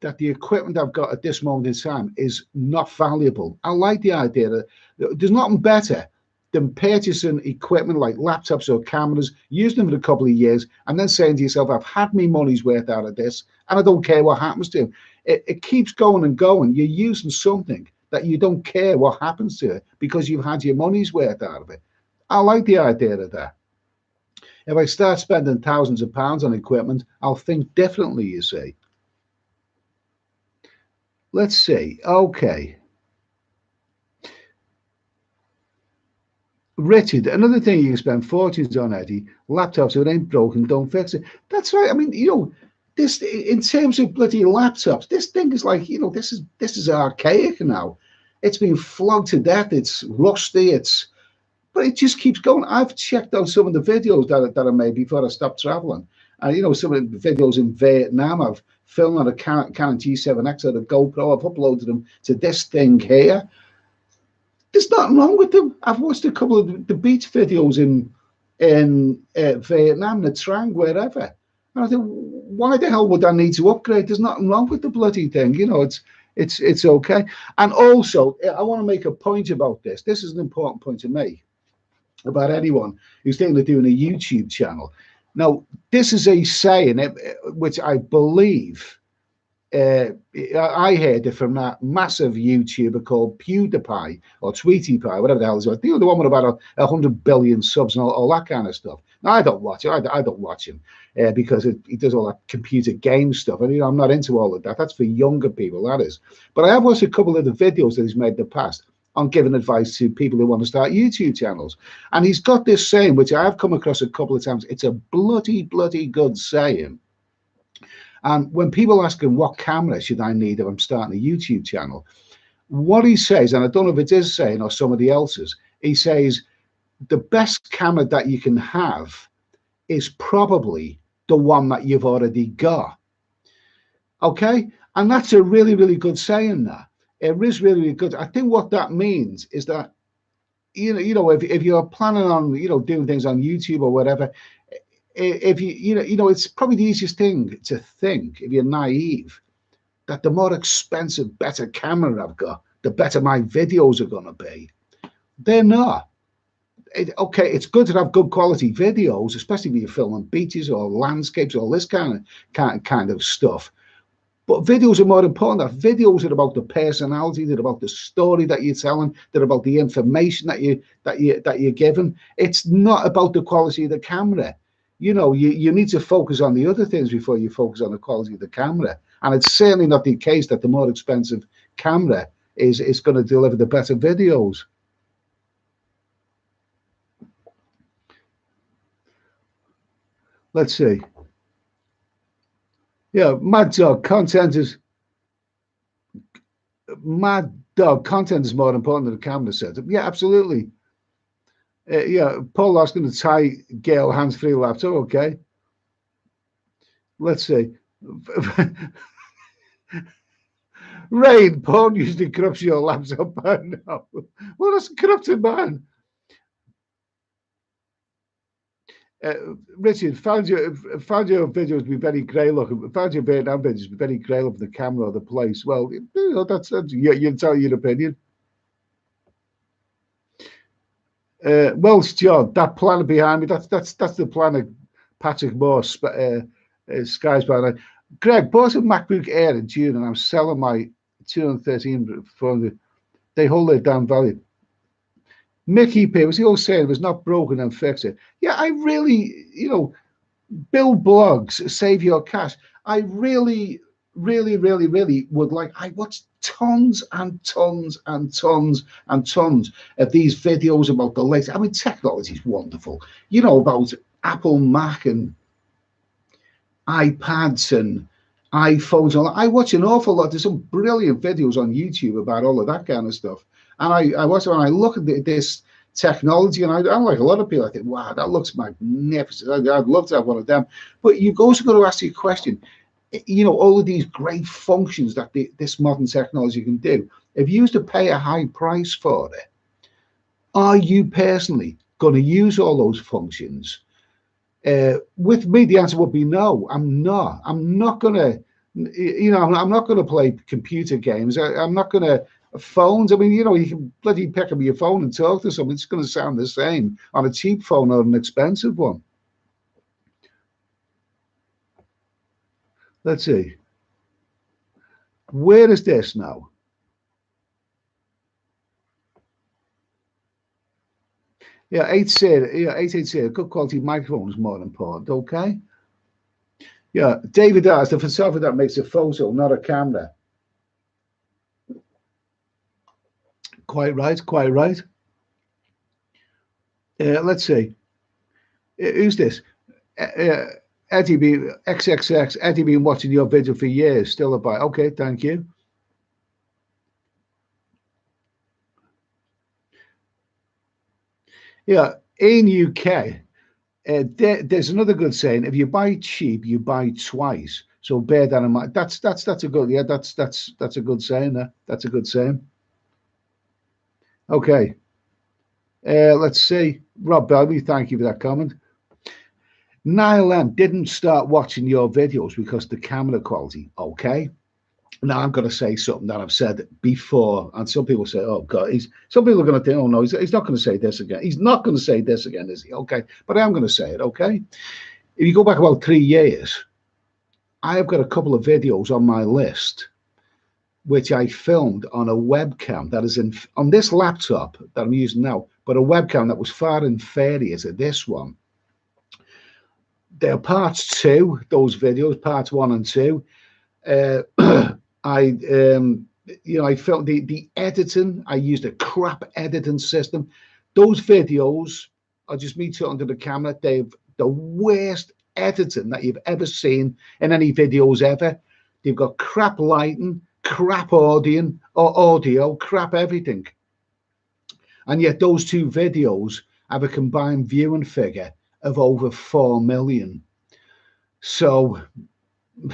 that the equipment I've got at this moment in time is not valuable. I like the idea that there's nothing better than purchasing equipment like laptops or cameras, using them for a couple of years, and then saying to yourself, I've had my money's worth out of this, and I don't care what happens to it. It keeps going and going. You're using something that you don't care what happens to it because you've had your money's worth out of it. I like the idea of that. If I start spending thousands of pounds on equipment, I'll think differently, you see. Let's see. Okay. Richard, another thing you can spend fortunes on, Eddie, laptops, if it ain't broken, don't fix it. That's right. I mean, you know, this, in terms of bloody laptops, this thing is like, you know, this is archaic now. It's been flogged to death. It's rusty. But it just keeps going. I've checked out some of the videos that I made before I stopped traveling. And, you know, some of the videos in Vietnam, I've filmed on a Canon G7x or a Gopro. I've uploaded them to this thing here. There's nothing wrong with them. I've watched a couple of the beach videos in Vietnam, the Trang, wherever. And I think, why the hell would I need to upgrade? There's nothing wrong with the bloody thing. You know, it's okay. And also, I want to make a point about this. This is an important point to make about anyone who's thinking of doing a YouTube channel. Now, this is a saying which I believe I heard it from that massive YouTuber called PewDiePie or Tweety Pie, whatever the hell is it. The one with about 100 billion subs and all that kind of stuff. Now, I don't watch it. I don't watch him because he does all that computer game stuff. And, you know, I'm not into all of that. That's for younger people, that is. But I have watched a couple of the videos that he's made in the past on giving advice to people who want to start YouTube channels. And he's got this saying, which I have come across a couple of times. It's a bloody good saying. And when people ask him, what camera should I need if I'm starting a YouTube channel? What he says, and I don't know if it's his saying or somebody else's, he says, the best camera that you can have is probably the one that you've already got. Okay? And that's a really good saying, that. It is really good. I think what that means is that, you know, if you're planning on, you know, doing things on YouTube or whatever, if you know, it's probably the easiest thing to think, if you're naive, that the more expensive, better camera I've got, the better my videos are going to be. They're not. Okay, it's good to have good quality videos, especially when you're filming beaches or landscapes, all this kind of stuff. But videos are more important. Videos are about the personality, they're about the story that you're telling, they're about the information that you're giving. It's not about the quality of the camera. You know, you need to focus on the other things before you focus on the quality of the camera. And it's certainly not the case that the more expensive camera is going to deliver the better videos. Let's see. Yeah, Mad Dog content is more important than the camera setup. Yeah, absolutely. Yeah, Paul asking the Thai Gale hands-free laptop. Okay. Let's see. Rain, porn usually corrupts your laptop. No. Well, that's corrupted, man. Richard, found your videos to be very grey looking. Found your Vietnam videos to be very grey looking, the camera or the place. Well, you know, that's you tell your opinion. Welsh John, that planet behind me, that's the planet Patrick Moore skies by night. Greg, bought a MacBook Air in June and I'm selling my 213 400. They hold their damn value. Mickey P, was he all saying it was not broken and fix it? Yeah, I really, you know, build blogs, save your cash. I really would like, I watch tons and tons and tons and tons of these videos about the latest. I mean, technology is wonderful. You know, about Apple, Mac and iPads and iPhones. I watch an awful lot. There's some brilliant videos on YouTube about all of that kind of stuff. And I watch it and I look at this technology, and I'm like a lot of people, I think, wow, that looks magnificent. I'd love to have one of them. But you've also got to ask your question, you know, all of these great functions that this modern technology can do. If you used to pay a high price for it, are you personally going to use all those functions? With me, the answer would be no. I'm not. I'm not going to, you know, I'm not going to play computer games. I'm not going to. Phones, I mean, you know, you can bloody pick up your phone and talk to someone. It's going to sound the same on a cheap phone or an expensive one. Let's see. Where is this now? Yeah, 880. Good quality microphone is more important. Okay. Yeah, David is the photographer that makes a photo, not a camera. Quite right. Quite right. Let's see. Who's this? Eddie B XXX. Eddie been watching your video for years. Still about. Okay, thank you. Yeah, in UK, there's another good saying: if you buy cheap, you buy twice. So bear that in mind. That's a good, yeah. That's a good saying. That's a good saying. Okay. Let's see. Rob Bellamy, thank you for that comment. Niall M didn't start watching your videos because the camera quality. Okay. Now I'm going to say something that I've said before, and some people say, "Oh God," some people are going to think, "Oh no, he's not going to say this again." He's not going to say this again, is he? Okay, but I am going to say it. Okay, if you go back about 3 years, I have got a couple of videos on my list which I filmed on a webcam that is on this laptop that I'm using now, but a webcam that was far inferior to this one. They're parts two, those videos, parts 1 and 2. I filmed the editing. I used a crap editing system. Those videos are just me talking to the camera. They've the worst editing that you've ever seen in any videos ever. They've got crap lighting, crap audio, crap everything. And yet those two videos have a combined viewing figure of over 4 million. So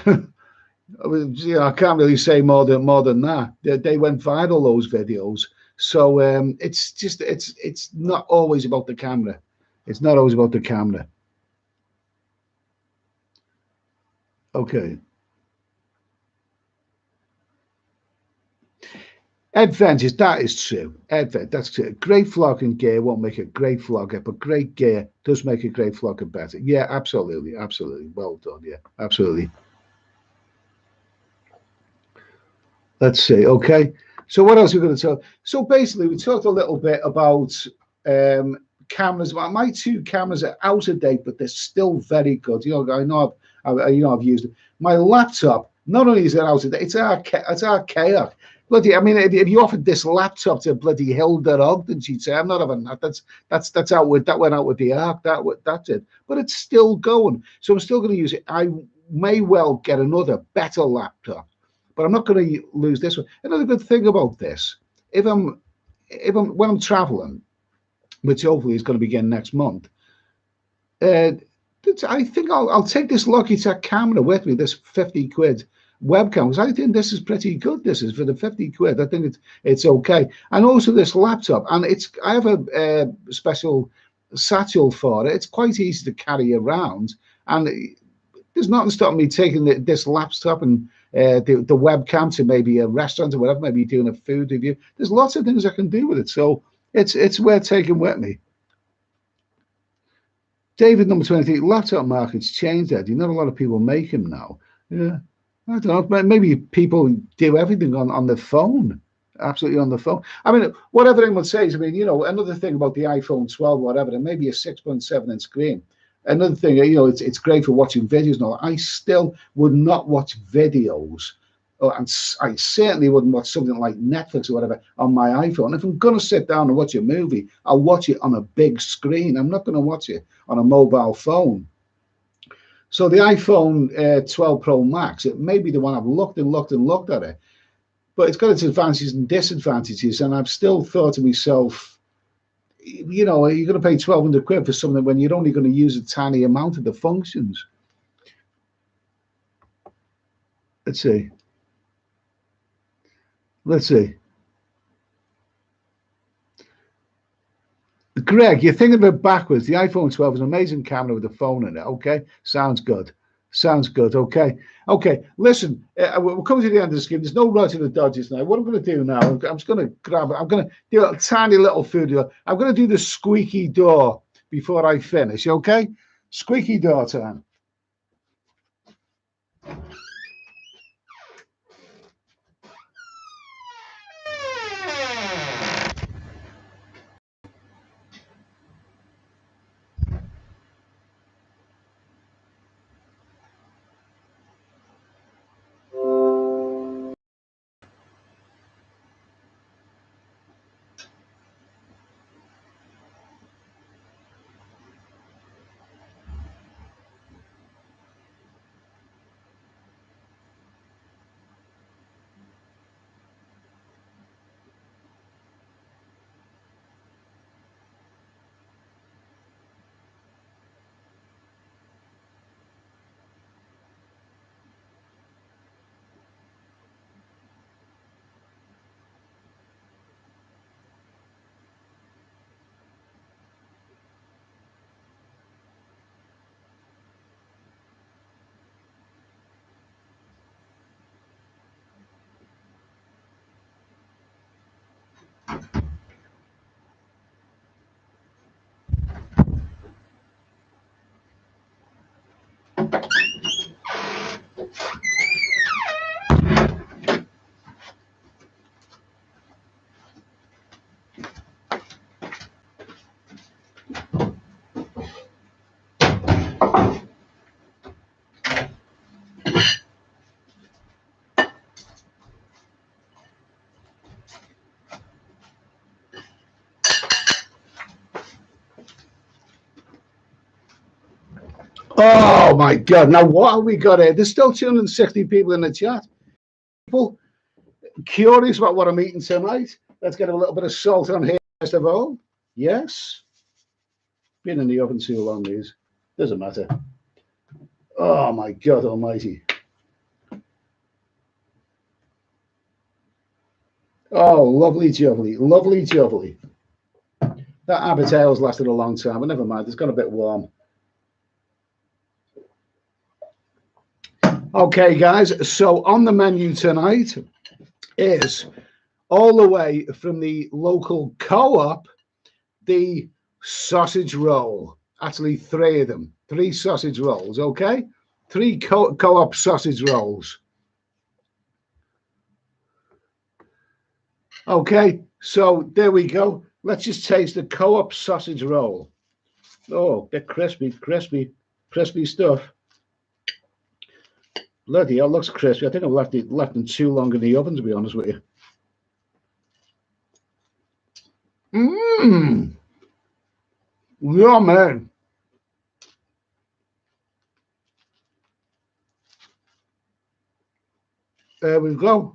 I can't really say more than that. They went viral, those videos. So it's not always about the camera. It's not always about the camera. Okay. Adventures, that is true. That's true. Great vlogging gear won't make a great vlogger, but great gear does make a great vlogger better. Yeah, absolutely. Well done. Yeah, absolutely. Let's see. Okay. So what else are we going to talk? So basically, we talked a little bit about cameras. My 2 cameras are out of date, but they're still very good. You know, I know I've used it. My laptop, not only is it out of date, it's archaic. Bloody, I mean, if you offered this laptop to bloody Hilda Ogden, she'd say, "I'm not having that. That's out with that went out with the arc. That's it." But it's still going, so I'm still going to use it. I may well get another better laptop, but I'm not going to lose this one. Another good thing about this, when I'm traveling, which hopefully is going to begin next month, I think I'll take this Logitech camera with me, this 50 quid webcam, because I think this is pretty good. This is for the 50 quid. I think it's okay. And also this laptop, and I have a special satchel for it. It's quite easy to carry around, and there's nothing stopping me taking this laptop and the webcam to maybe a restaurant or whatever, maybe doing a food review. There's lots of things I can do with it, so it's worth taking with me. David, number 23, laptop market's changed, Eddie. Not a lot of people make them now. Yeah, I don't know. Maybe people do everything on the phone, absolutely on the phone. I mean, whatever anyone says, I mean, you know, another thing about the iPhone 12, whatever, it may be a 6.7-inch screen. Another thing, you know, it's great for watching videos and all. I still would not watch videos, and I certainly wouldn't watch something like Netflix or whatever on my iPhone. If I'm going to sit down and watch a movie, I'll watch it on a big screen. I'm not going to watch it on a mobile phone. So the iPhone 12 Pro Max, it may be the one I've looked at it, but it's got its advantages and disadvantages. And I've still thought to myself, you know, you're going to pay 1,200 quid for something when you're only going to use a tiny amount of the functions. Let's see. Greg, you're thinking about backwards. The iPhone 12 is an amazing camera with a phone in it. Okay, sounds good. Sounds good. Okay. Listen, we're coming to the end of the scheme. There's no rush to the Dodges now. What I'm going to do now, I'm just going to grab it. I'm going to do a tiny little food. I'm going to do the squeaky door before I finish. Okay, squeaky door time. Oh my God! Now what have we got here? There's still 260 people in the chat. People curious about what I'm eating tonight. Let's get a little bit of salt on here first of all. Yes. Been in the oven too long, these. Doesn't matter. Oh my God almighty. Oh, lovely jubbly. Lovely jubbly. That appetite's lasted a long time, but never mind. It's got a bit warm. Okay, guys. So on the menu tonight is all the way from the local co-op, the sausage roll. Actually, 3 of them. 3 sausage rolls, okay? 3 co-op sausage rolls. Okay, so there we go. Let's just taste the co-op sausage roll. Oh, they're crispy stuff. Bloody hell, it looks crispy. I think I've left them too long in the oven, to be honest with you. Mmm. Yeah, man. There we go.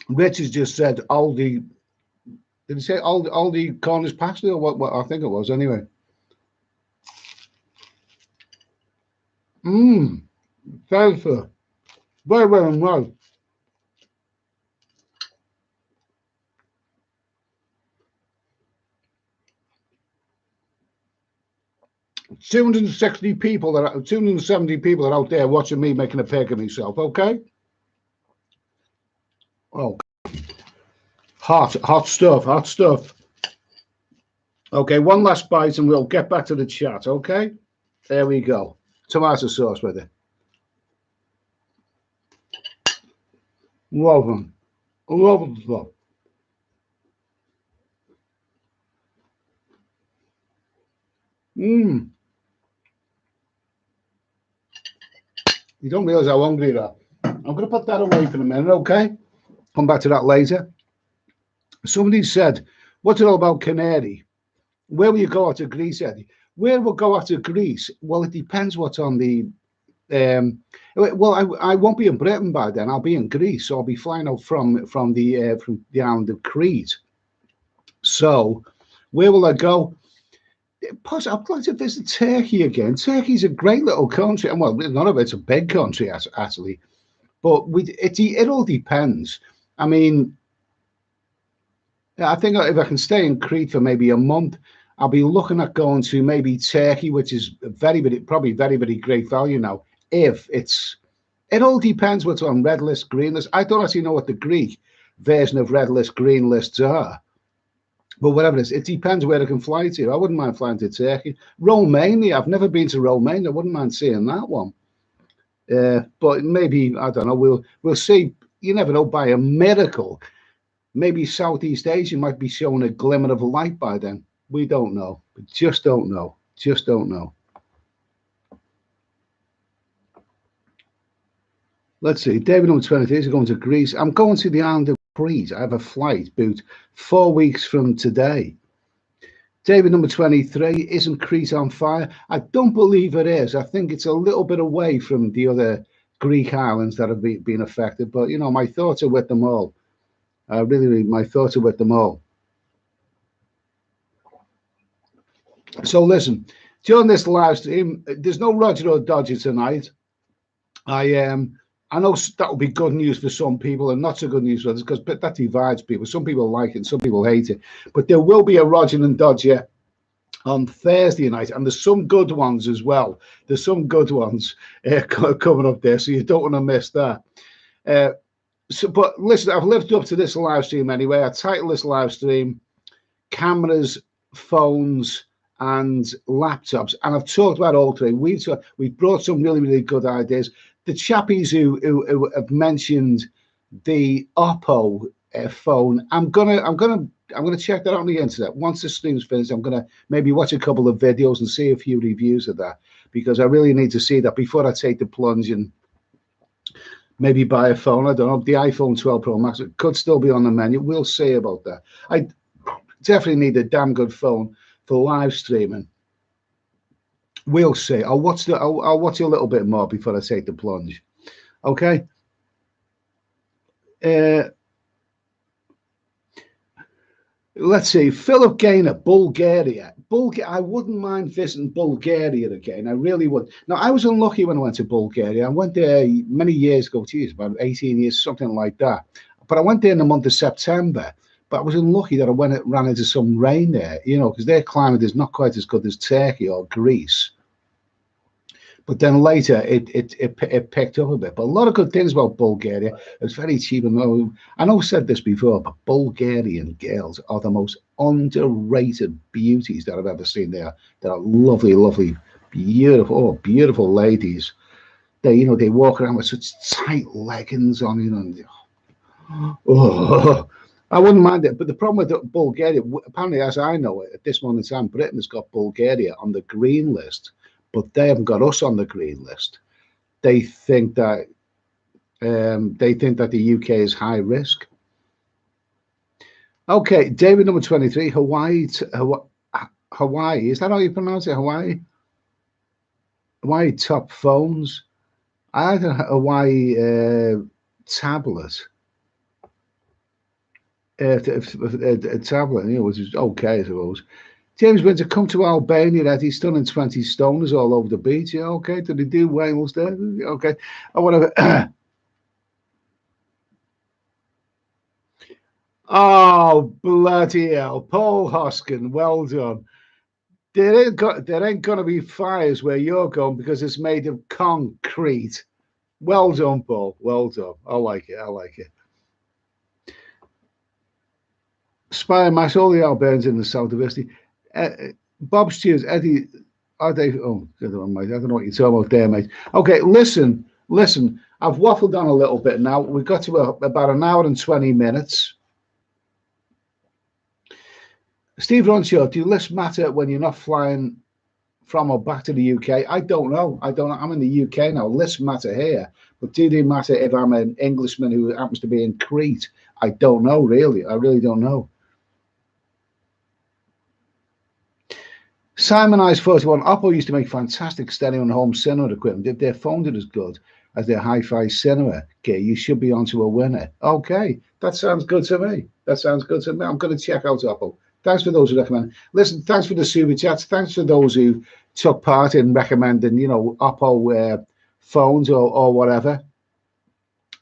Rich has just said Aldi. Did he say Aldi Cornish pasty or what I think it was anyway? Mmm. Thanks, very, very nice. $270 people are out there watching me making a pig of myself, okay? Oh, hot stuff. Okay, one last bite and we'll get back to the chat, okay? There we go. Tomato sauce with it. Love them stuff. Mmm. You don't realize how hungry you are. I'm going to put that away for a minute, okay? Come back to that later. Somebody said, what's it all about Canary? Where will you go out of Greece, Eddie? Where we'll go out of Greece? Well, it depends what's on the Well, I won't be in Britain by then. I'll be in Greece, so I'll be flying out from the island of Crete. So, where will I go? I'd like to visit Turkey again. Turkey's a great little country, and well, none of it's a big country actually, but it all depends. I mean, I think if I can stay in Crete for maybe a month, I'll be looking at going to maybe Turkey, which is probably very, very great value now. If it all depends what's on red list, green list. I don't actually know what the Greek version of red list, green lists are, but whatever it is, it depends where I can fly to. I wouldn't mind flying to Turkey. Romania, I've never been to Romania. I wouldn't mind seeing that one. But maybe, I don't know. We'll see. You never know. By a miracle, maybe Southeast Asia might be showing a glimmer of a light by then. We don't know. We just don't know. Just don't know. Let's see. David number 23 is going to Greece. I'm going to the island of Crete. I have a flight booked 4 weeks from today. David number 23, isn't Crete on fire? I don't believe it is. I think it's a little bit away from the other Greek islands that have been affected. But, you know, my thoughts are with them all. My thoughts are with them all. So listen, during this live stream, there's no Roger or Dodger tonight. I know that will be good news for some people and not so good news for others, because that divides people. Some people like it and some people hate it. But there will be a Roger and Dodger on Thursday night, and there's some good ones as well. There's some good ones coming up there, so you don't want to miss that. But listen, I've lived up to this live stream anyway. I titled this live stream "Cameras, Phones, and Laptops," and I've talked about all three. We've brought some really, really good ideas. The chappies who have mentioned the Oppo phone, I'm gonna check that out on the internet. Once the stream's finished, I'm gonna maybe watch a couple of videos and see a few reviews of that, because I really need to see that before I take the plunge and maybe buy a phone. I don't know. The iPhone 12 Pro Max, it could still be on the menu. We'll see about that. I definitely need a damn good phone for live streaming. We'll see. I'll watch a little bit more before I take the plunge. Okay. Let's see. Philip Gaynor, Bulgaria. I wouldn't mind visiting Bulgaria again. I really would. Now, I was unlucky when I went to Bulgaria. I went there many years ago. Geez, about 18 years, something like that. But I went there in the month of September. But I was unlucky that I ran into some rain there, you know, because their climate is not quite as good as Turkey or Greece. But then later it picked up a bit. But a lot of good things about Bulgaria. It's very cheap. And I know I've said this before, but Bulgarian girls are the most underrated beauties that I've ever seen there. They're lovely, lovely, beautiful ladies. They walk around with such tight leggings on, you know. Oh, I wouldn't mind it. But the problem with Bulgaria, apparently, as I know it, at this moment in time, Britain has got Bulgaria on the green list, but they haven't got us on the green list. They think that the UK is high risk. Okay, David number 23, Hawaii. Hawaii, is that how you pronounce it? Hawaii top phones. I had a Hawaii tablet. A tablet, you know, which is okay, I suppose. James Winter, come to Albania, that he's still in 20 stoners all over the beach. Yeah, okay. Did he do whales there? Okay. I want to. Oh, bloody hell. Paul Hoskin, well done. There ain't going to be fires where you're going because it's made of concrete. Well done, Paul. Well done. I like it. I like it. Spire Mash, all the Albanians in the south of Italy. Bob Steers, Eddie, are they? Oh, I don't know what you're talking about there, mate. Okay, listen. I've waffled on a little bit now. We've got to about an hour and 20 minutes. Steve Ronshaw, do lists matter when you're not flying from or back to the UK? I don't know. I'm in the UK now. Lists matter here. But do they matter if I'm an Englishman who happens to be in Crete? I don't know, really. I really don't know. Simon Eyes 41. Oppo used to make fantastic stereo and home cinema equipment. If their phone did as good as their hi-fi cinema gear, you should be onto a winner. Okay, that sounds good to me. That sounds good to me. I'm going to check out Oppo. Thanks for those who recommend. Listen, thanks for the super chats. Thanks for those who took part in recommending, you know, Oppo phones or whatever.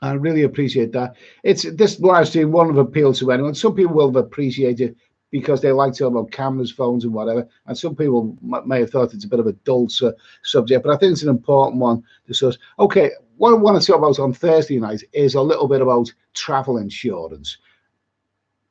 I really appreciate that. It's this live stream won't have appealed to anyone. Some people will have appreciated it because they like talking about cameras, phones, and whatever. And some people may have thought it's a bit of a dull subject, but I think it's an important one to discuss. Okay, what I want to talk about on Thursday night is a little bit about travel insurance.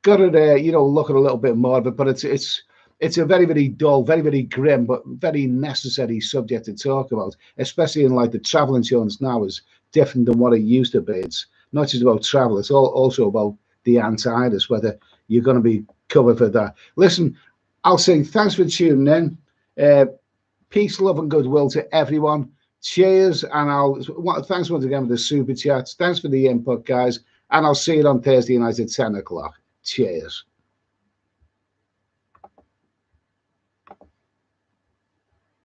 Got to you know, look at a little bit more of it, but it's a very, very dull, very, very grim, but very necessary subject to talk about, especially in like the travel insurance now is different than what it used to be. It's not just about travel, it's also about the anti-itis, whether you're going to be covered for that. Listen, I'll say thanks for tuning in. Peace, love, and goodwill to everyone. Cheers, and thanks once again for the super chats. Thanks for the input, guys, and I'll see you on Thursday night at 10 o'clock. Cheers.